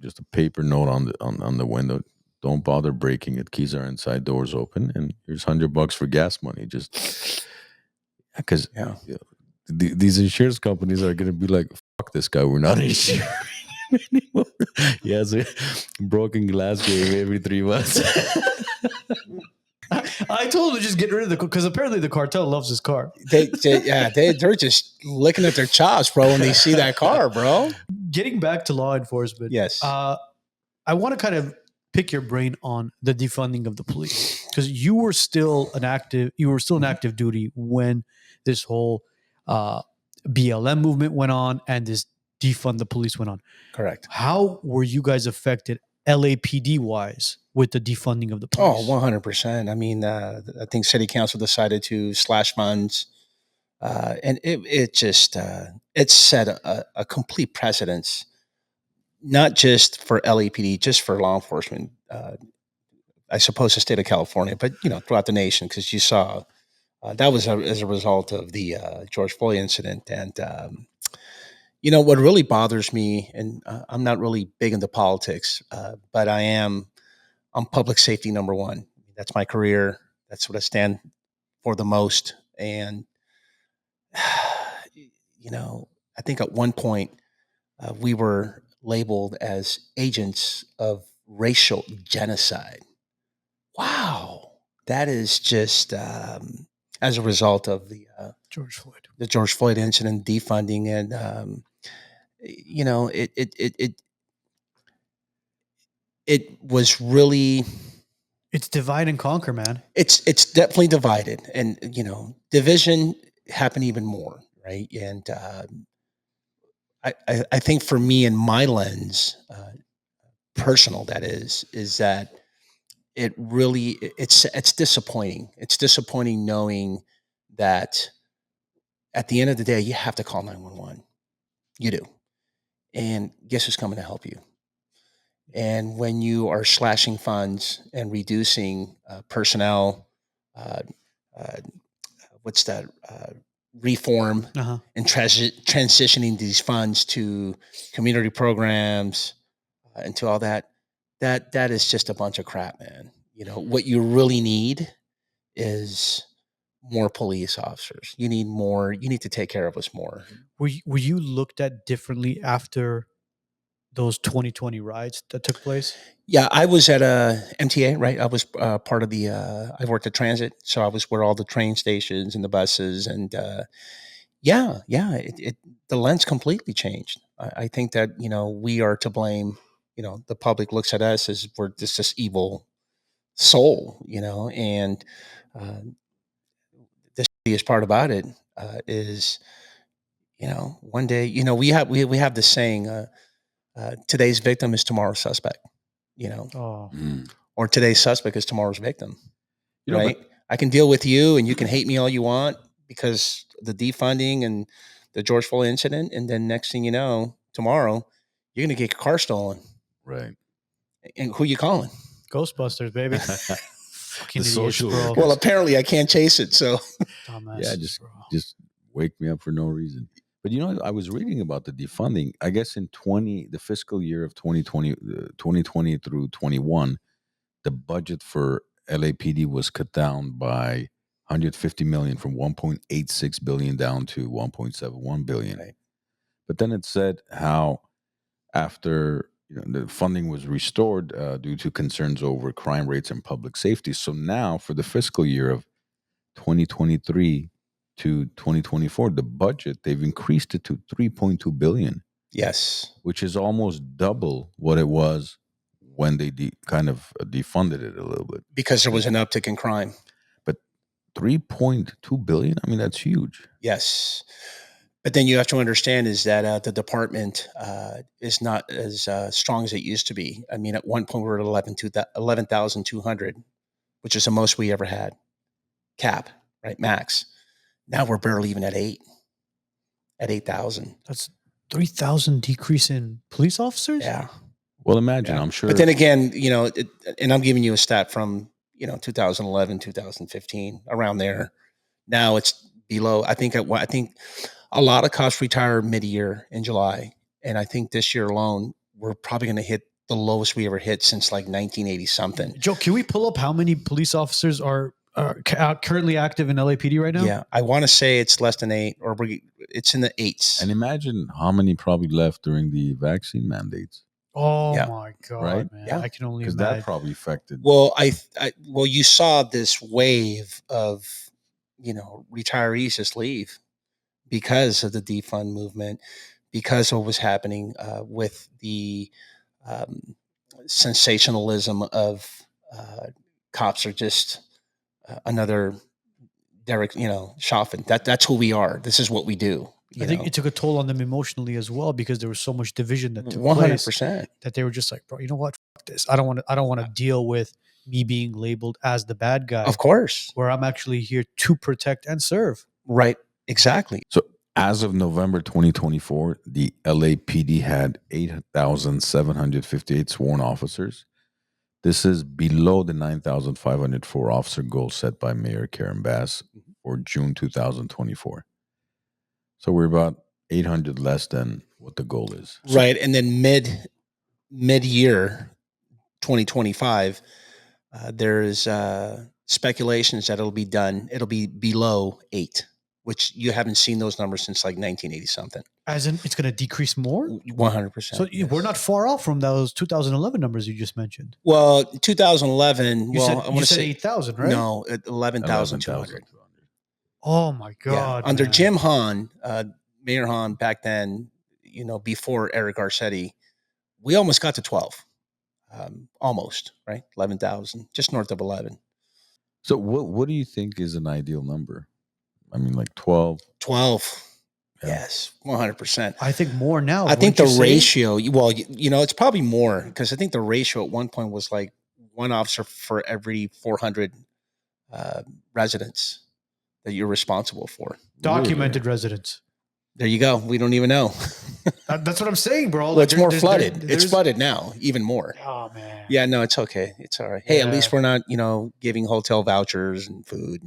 just a paper note on the window. Don't bother breaking it. Keys are inside, doors open, and here's $100 for gas money. Just because these insurance companies are going to be like, fuck this guy, we're not insuring anymore. He has a broken glass game every 3 months. I told him to just get rid of the car because apparently the cartel loves his car. They're just licking at their chops, bro, when they see that car, bro. Getting back to law enforcement. Yes. I want to kind of pick your brain on the defunding of the police because you were still in active duty when this whole BLM movement went on and this defund the police went on. Correct. How were you guys affected LAPD wise with the defunding of the police? Oh, 100%. I mean, I think city council decided to slash funds, and it just it set a complete precedence, not just for LAPD, just for law enforcement. I suppose the state of California, but throughout the nation, because you saw That was as a result of the George Floyd incident. And, what really bothers me, and I'm not really big into politics, but I'm public safety number one. That's my career. That's what I stand for the most. And, I think at one point we were labeled as agents of racial genocide. Wow. That is just as a result of the George Floyd incident, defunding, and it was really, It's divide and conquer, man. it's definitely divided, and division happened even more, right? And I think for me, in my lens, personal, that is that it really, it's disappointing. It's disappointing knowing that at the end of the day, you have to call 911. You do. And guess who's coming to help you? And when you are slashing funds and reducing personnel, uh, uh, what's that? Reform and transitioning these funds to community programs and to all that, that is just a bunch of crap, man. What you really need is more police officers. You need more. You need to take care of us more. Were you looked at differently after those 2020 riots that took place? Yeah, I was at a MTA, right? I was part of the. I worked at transit, so I was where all the train stations and the buses, and the lens completely changed. I think that we are to blame. The public looks at us as we're just this evil soul, and uh, the shittiest part about it is, one day, we have this saying, today's victim is tomorrow's suspect, Oh, or today's suspect is tomorrow's victim, You know, right? I can deal with you and you can hate me all you want because the defunding and the George Floyd incident. And then next thing you know, tomorrow, you're going to get your car stolen. right. And who you calling? Ghostbusters, baby. The Fucking idiots, social bro. workers. Well, apparently I can't chase it. So Dumbass, Yeah, just wake me up for no reason. But I was reading about the defunding. I guess in the fiscal year of 2020 through 21, the budget for LAPD was cut down by 150 million from 1.86 billion down to 1.71 billion. Right. But then it said how after the funding was restored due to concerns over crime rates and public safety. So now for the fiscal year of 2023 to 2024, the budget, they've increased it to 3.2 billion, yes, which is almost double what it was when they kind of defunded it a little bit. because there was an uptick in crime. But 3.2 billion, I mean, that's huge. Yes. But then you have to understand is that the department is not as strong as it used to be. I mean, at one point we were at 11,200, which is the most we ever had. Cap, right? Max. Now we're barely even at 8,000. That's 3,000 decrease in police officers? Yeah. Well, imagine, Yeah. I'm sure. But then again, and I'm giving you a stat from, 2011, 2015, around there. Now it's below. I think a lot of cops retire mid-year in July, and I think this year alone we're probably going to hit the lowest we ever hit since like 1980 something. Joe, can we pull up how many police officers are currently active in LAPD right now? Yeah, I want to say it's less than 8, or it's in the 8s. And imagine how many probably left during the vaccine mandates. Oh Yeah. my God, Right? man. Yeah. I can only Because imagine. that probably affected. Well, you saw this wave of retirees just leave because of the defund movement, because of what was happening with the sensationalism of cops are just another Derek, Chauvin. That's who we are. This is what we do. I think it took a toll on them emotionally as well because there was so much division that took 100%. place that they were just like, bro, you know what? Fuck this. I don't want to deal with me being labeled as the bad guy. Of course. Where I'm actually here to protect and serve. Right. Exactly. So as of November 2024, the LAPD had 8,758 sworn officers. This is below the 9,504 officer goal set by Mayor Karen Bass for June 2024. So we're about 800 less than what the goal is. Right. And then mid-year 2025, there's speculations that it'll be below 8, which you haven't seen those numbers since like 1980 something. As in, it's going to decrease more? 100%. So we're not far off from those 2011 numbers you just mentioned. Well, 2011, You I said, want to say 8,000, right? no, 11,200. Oh my God. Under man. Jim Hahn, Mayor Hahn back then, before Eric Garcetti, we almost got to 12. Almost, right? 11,000, just north of 11. So what do you think is an ideal number? I mean, like 12? 12. Yeah. Yes, 100%. I think more now. I think the wouldn't you say? ratio, it's probably more because I think the ratio at one point was like one officer for every 400 residents that you're responsible for. Documented residents. There you go. We don't even know. That's what I'm saying, bro. Well, Like, it's more there's- flooded. It's there's- flooded now, even more. Oh man. Yeah, no, it's okay. It's all right. Hey, at Yeah. least we're not, giving hotel vouchers and food,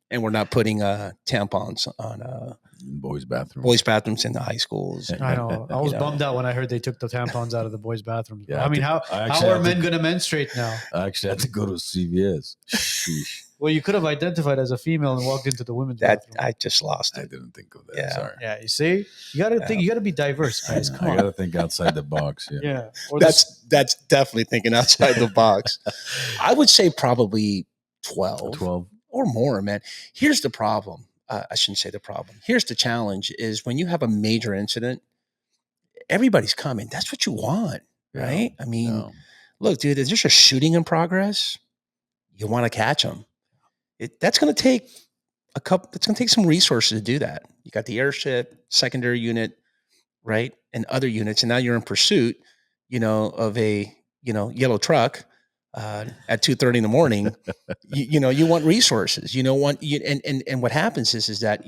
and we're not putting tampons on Boys' bathroom. boys' bathrooms in the high schools. I know. I was know. bummed out when I heard they took the tampons out of the boys' bathrooms. Yeah, I mean, I how actually are had to- men going to menstruate now? I actually had to go to CVS. Sheesh. Well, you could have identified as a female and walked into the women's That bathroom. I just lost I it. didn't think of that. Yeah. Sorry. Yeah, you see, you got to think. You got to be diverse, guys. Come I on. got to think outside the box. Yeah. Yeah. Or That's definitely thinking outside the box. I would say probably 12. 12. Or more, man. Here's the problem. I shouldn't say the problem. Here's the challenge is when you have a major incident, everybody's coming. That's what you want, right? I mean, look, dude, if there's a shooting in progress, you want to catch them. That's going to take it's going to take some resources to do that. You got the airship, secondary unit, right? And other units. And now you're in pursuit, of a, yellow truck at 2:30 in the morning. You want resources, and what happens is that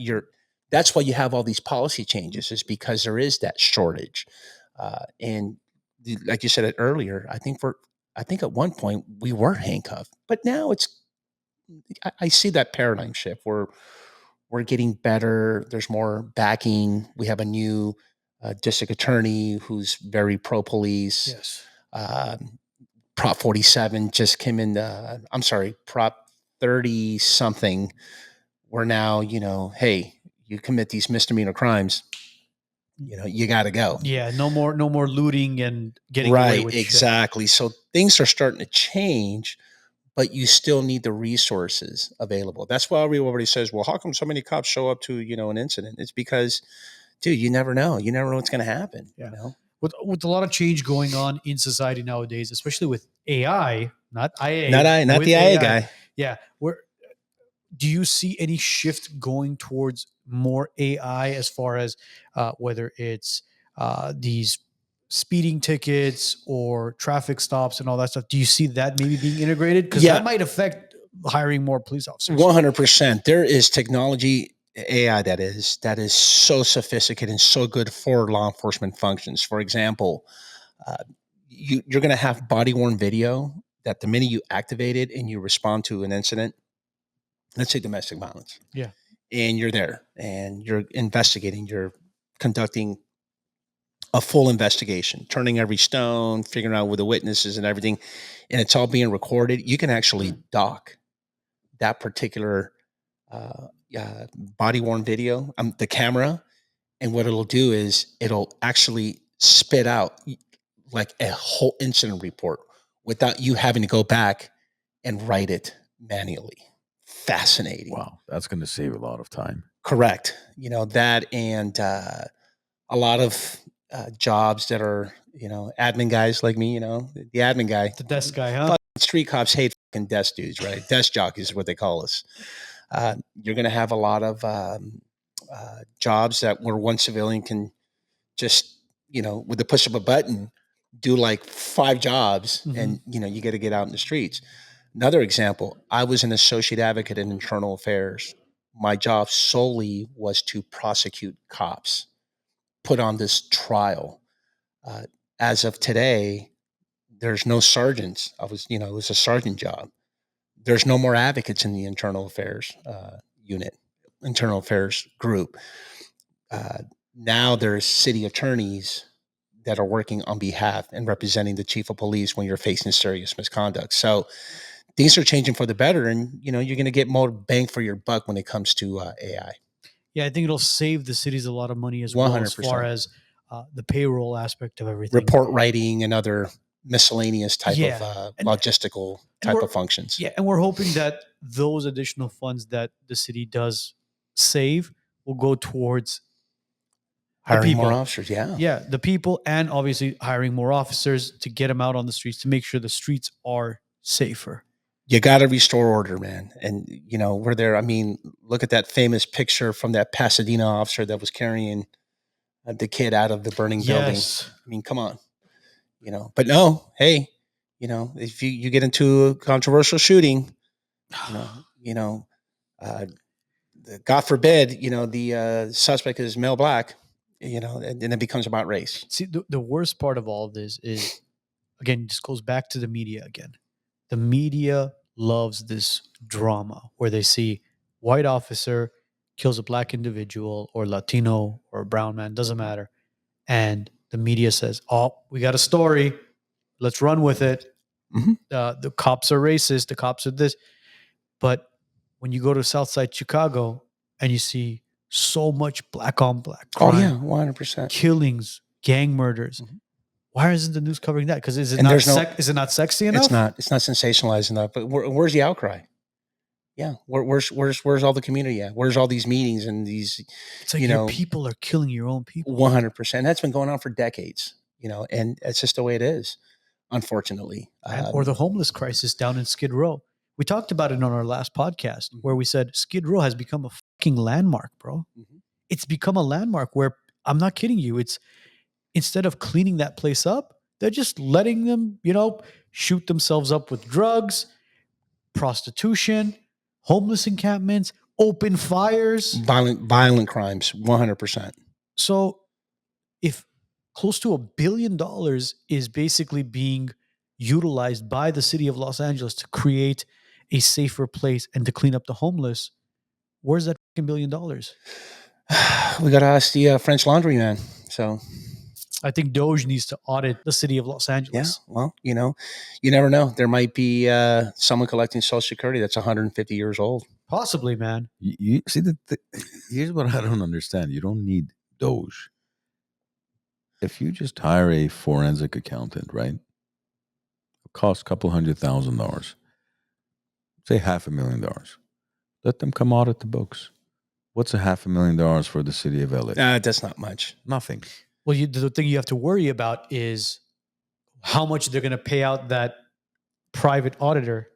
that's why you have all these policy changes, is because there is that shortage. And like you said it earlier, I think at one point we were handcuffed, but now I see that paradigm shift where we're getting better. There's more backing. We have a new district attorney who's very pro police. yes. Prop 47 just came in. I'm sorry, Prop 30 something. We're now, hey, you commit these misdemeanor crimes, you got to go. Yeah. No more looting and getting away Right, with shit. exactly. So things are starting to change, but you still need the resources available. That's why everybody says, well, how come so many cops show up to, an incident? It's because, dude, you never know. You never know what's going to happen. Yeah. With a lot of change going on in society nowadays, especially with AI, not IA, Not with the IA guy. Yeah, do you see any shift going towards more AI as far as whether it's these speeding tickets or traffic stops and all that stuff? Do you see that maybe being integrated? Because that might affect hiring more police officers. 100%. There is technology, AI that is so sophisticated and so good for law enforcement functions. For example, you're going to have body-worn video that the minute you activate it and you respond to an incident, let's say domestic violence. Yeah. And you're there and you're investigating, you're conducting a full investigation, turning every stone, figuring out where the witnesses and everything, and it's all being recorded. You can actually dock that particular body-worn video, the camera, and what it'll do is it'll actually spit out like a whole incident report without you having to go back and write it manually. Fascinating. Wow, that's going to save a lot of time. Correct. That and a lot of jobs that are, admin guys like me, the admin guy. The desk guy, huh? Street cops hate fucking desk dudes, right? Desk jockeys is what they call us. You're going to have a lot of jobs where one civilian can just, with the push of a button, do like 5 jobs, and you got to get out in the streets. Another example, I was an associate advocate in internal affairs. My job solely was to prosecute cops, put on this trial. As of today, there's no sergeants. It was a sergeant job. there's no more advocates in the internal affairs unit, internal affairs group. Now there's city attorneys that are working on behalf and representing the chief of police when you're facing serious misconduct. So things are changing for the better, and you're going to get more bang for your buck when it comes to AI. Yeah, I think it'll save the cities a lot of money as 100%. well, as far as the payroll aspect of everything. Report writing and other miscellaneous type Yeah. of And- logistical and type we're- of functions. Yeah, and we're hoping that those additional funds that the city does save will go towards Hiring more people. officers, yeah. Yeah, the people, and obviously hiring more officers to get them out on the streets to make sure the streets are safer. You got to restore order, man. And, we're there. I mean, look at that famous picture from that Pasadena officer that was carrying the kid out of the burning building. Yes. I mean, come on. But no, hey, if you get into a controversial shooting, God forbid, the suspect is male black, and it becomes about race. See, the worst part of all of this is, again, this goes back to the media again. The media loves this drama where they see white officer kills a black individual or Latino or a brown man, doesn't matter. And the media says, oh, we got a story. Let's run with it. Mhm. The cops are racist. The cops are this. But when you go to Southside Chicago and you see so much black on black crime, Oh, yeah, 100%. killings, gang murders, Mhm. why isn't the news covering that? Because is it And not there's no- is it not sexy enough? It's not sensationalized enough. But where's the outcry? Yeah, where's all the community at? Where's all these meetings and these It's like your people are killing your own people. 100%? That's been going on for decades. And it's just the way it is, unfortunately. Or the homeless crisis down in Skid Row. We talked about it on our last podcast where we said Skid Row has become a fucking landmark, bro. Mhm. It's become a landmark where, I'm not kidding you, it's instead of cleaning that place up, they're just letting them, shoot themselves up with drugs, prostitution, homeless encampments, open fires. violent crimes, 100%. So if close to $1 billion is basically being utilized by the city of Los Angeles to create a safer place and to clean up the homeless, where's that fucking $1 billion? We got to ask the French Laundry man. So, I think Doge needs to audit the city of Los yeah, Angeles. well, you never know. There might be someone collecting Social Security that's 150 years old. Possibly, man. You see, here's what I don't understand. You don't need Doge. If you just hire a forensic accountant, right? It costs a couple $100,000. Say $500,000. Let them come audit the books. What's $500,000 for the city of LA? That's not much. Nothing. Well, the thing you have to worry about is how much they're going to pay out that private auditor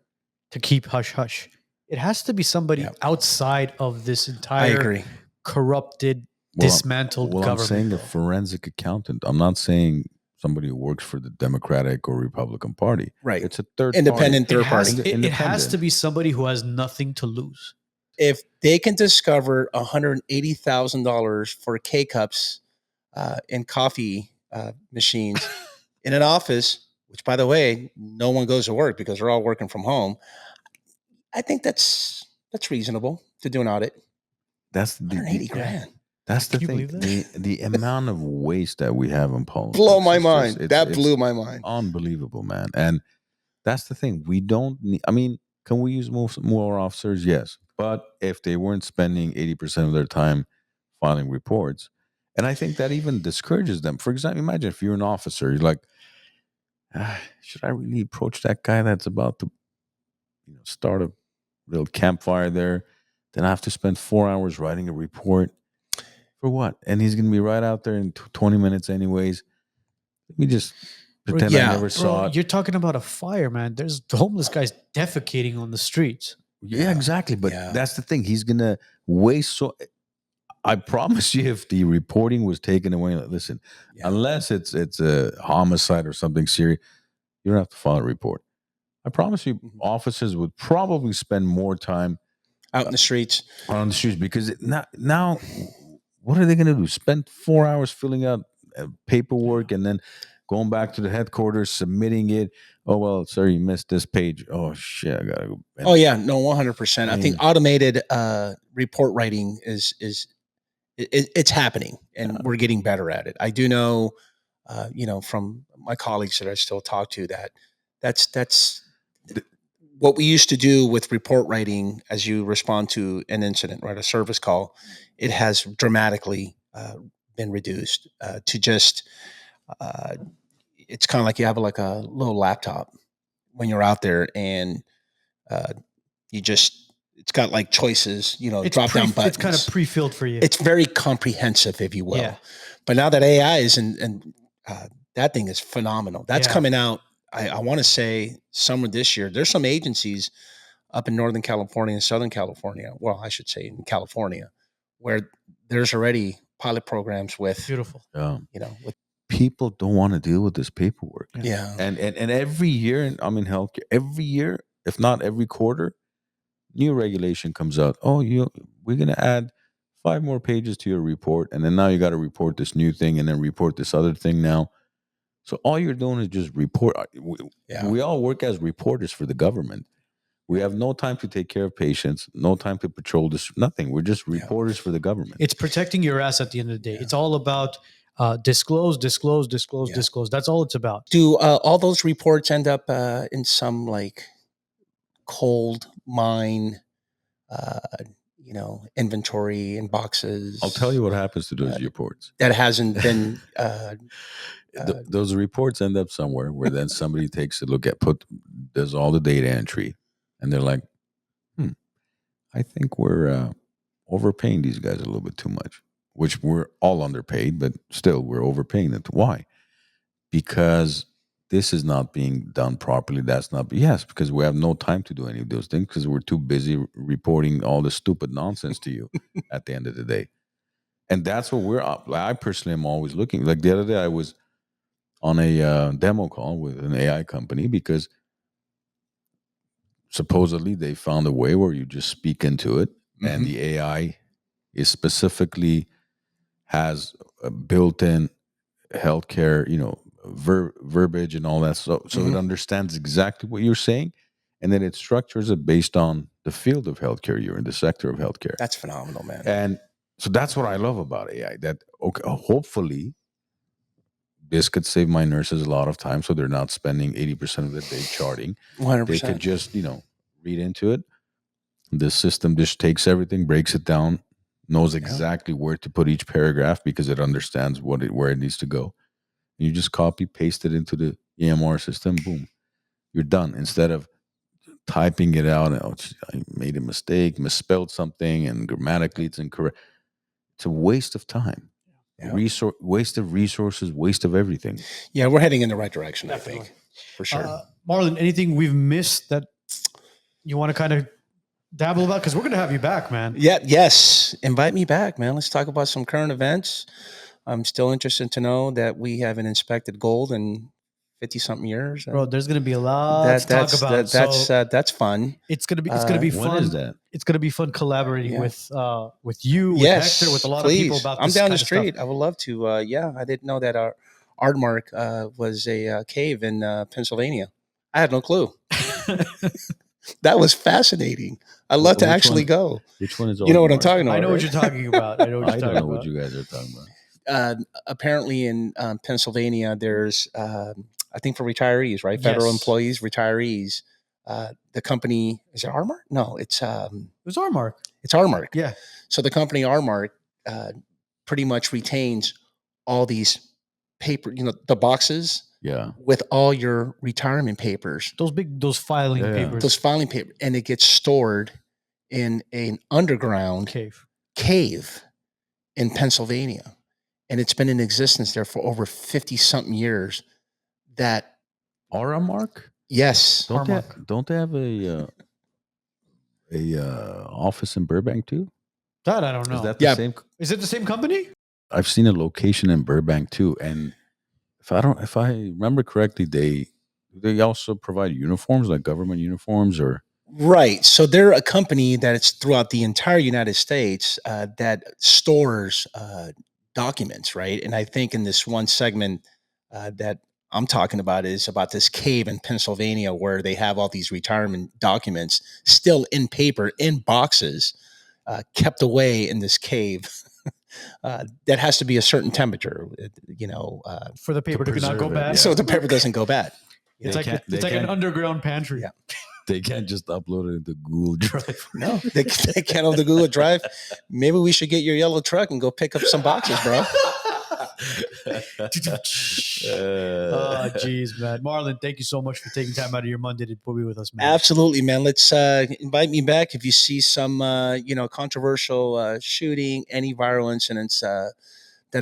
to keep hush hush. It has to be somebody outside of this I entire agree. corrupted, Well, dismantled government. I'm saying a bro. forensic accountant. I'm not saying somebody who works for the Democratic or Republican Party. Right. It's a third Independent party. third party. It has to be somebody who has nothing to lose. If they can discover $180,000 for K-cups and coffee machines in an office, which, by the way, no one goes to work because they're all working from home, I think that's reasonable to do an audit. That's the 180 grand. That's the Can you thing. believe The amount of waste that we have in politics. Blow my is mind. just- That it's blew my mind. unbelievable, man. And that's the thing. We don't need. I mean, can we use more officers? Yes, but if they weren't spending 80% of their time filing reports, and I think that even discourages them. For example, imagine if you're an officer, you're like, should I really approach that guy that's about to, start a little campfire there? Then I have to spend 4 hours writing a report for what? And he's going to be right out there in 20 minutes anyways. Let me just pretend I never saw it. You're talking about a fire, man. There's the homeless guys defecating on the streets. Yeah, exactly. But Yeah. that's the thing. He's going to waste so... I promise you, if the reporting was taken away, listen, unless it's a homicide or something serious, you don't have to file a report. I promise you, officers would probably spend more time Out in the streets. on the streets because now what are they going to do? Spend 4 hours filling out paperwork and then going back to the headquarters, submitting it. Oh well, sir, you missed this page. Oh shit, I gotta go. Oh yeah, no, 100%. I think mean- automated report writing is it's happening, and we're getting better at it. I do know, from my colleagues that I still talk to, that's what we used to do with report writing as you respond to an incident, right? A service call, it has dramatically been reduced to just. It's kind of like you have like a little laptop when you're out there, and uh, it's got like choices, drop down buttons. It's kind of pre-filled for you. It's very comprehensive, if you will. Yeah. But now that AI is and that thing is phenomenal. That's coming out. I want to say summer this year. There's some agencies up in Northern California and Southern California. Well, I should say in California, where there's already pilot programs with Beautiful. with People don't want to deal with this paperwork. yeah. And every year, and I'm in healthcare, every year, if not every quarter, new regulation comes out. Oh, we're gonna add 5 more pages to your report, and then now you got to report this new thing, and then report this other thing now. So all you're doing is just report. We all work as reporters for the government. We have no time to take care of patients, no time to patrol this, nothing. We're just reporters for the government. It's protecting your ass at the end of the day. It's all about disclose. That's all it's about. Do all those reports end up in some like cold mine, inventory in boxes? I'll tell you what happens to those reports. That hasn't been. Those reports end up somewhere where then somebody takes a look does all the data entry, and they're like, I think we're overpaying these guys a little bit too much, which we're all underpaid, but still we're overpaying them. Why? Because this is not being done properly. Because we have no time to do any of those things because we're too busy reporting all the stupid nonsense to you at the end of the day. And that's what I personally am always looking. Like the other day I was on a demo call with an AI company because supposedly they found a way where you just speak into it and the AI is specifically has a built-in healthcare, verbiage and all that. So it understands exactly what you're saying, and then it structures it based on the field of healthcare you're in, the sector of healthcare. That's phenomenal, man. And so that's what I love about AI. That hopefully this could save my nurses a lot of time, so they're not spending 80% of the day charting. 100%. They could just read into it. The system just takes everything, breaks it down, knows exactly where to put each paragraph because it understands where it needs to go. And you just copy, paste it into the EMR system, boom, you're done. Instead of typing it out, I made a mistake, misspelled something, and grammatically it's incorrect. It's a waste of time. Yeah. Waste of resources, waste of everything. Yeah, we're heading in the right direction, Definitely. I think, for sure. Marlon, anything we've missed that you want to kind of dabble about? Because we're going to have you back, man. Yeah, yes. Invite me back, man. Let's talk about some current events. I'm still interested to know that we haven't inspected gold in 50-something years. Bro, there's going to be a lot to talk about. That's fun. It's going to be fun. What is that? It's going to be fun collaborating with you, with Hector, with a lot of people about this. I'm down the kind of street. stuff. I would love to. I didn't know that our Aardmark was a cave in Pennsylvania. I had no clue. That was fascinating. I'd love to actually go. Which one is? You know what I'm talking about? I know what right? you're talking about. I don't know what you guys are talking about. Apparently in Pennsylvania, there's, I think for retirees, right? Federal employees, retirees. The company, is it Arman? No, it's it was Armark. It's Armark. Yeah. So the company Armark pretty much retains all these paper, the boxes. Yeah. With all your retirement papers. Those filing papers. Those filing papers. And it gets stored in an underground cave in Pennsylvania. And it's been in existence there for over 50-something years. That Armark? Yes. Don't they have a office in Burbank too? That I don't know. Is that the same? Is it the same company? I've seen a location in Burbank too, and if I remember correctly, they also provide uniforms, like government uniforms, or right. So they're a company that is throughout the entire United States that stores documents, right? And I think in this one segment that I'm talking about is about this cave in Pennsylvania where they have all these retirement documents still in paper, in boxes, kept away in this cave. That has to be a certain temperature, For the paper to not go preserve it, bad. yeah. so the paper doesn't go bad. It's They like can't- it's they like an can't- underground pantry. Yeah. They can't just upload it into Google Drive. No, they can't on the Google Drive. Maybe we should get your yellow truck and go pick up some boxes, bro. Oh, geez, man. Marlon, thank you so much for taking time out of your Monday to be with us, man. Absolutely, man. Let's invite me back if you see some, controversial shooting, any viral incidents that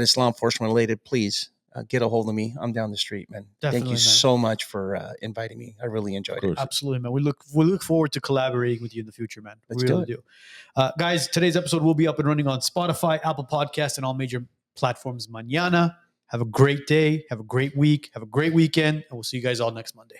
is law enforcement related. Please get a hold of me. I'm down the street, man. Thank Definitely, you man. so much for inviting me. I really enjoyed it. Absolutely, man. We look forward to collaborating with you in the future, man. Let's we do really do. Guys, today's episode will be up and running on Spotify, Apple Podcasts, and all major platforms mañana. Have a great day. Have a great week. Have a great weekend. And we'll see you guys all next Monday.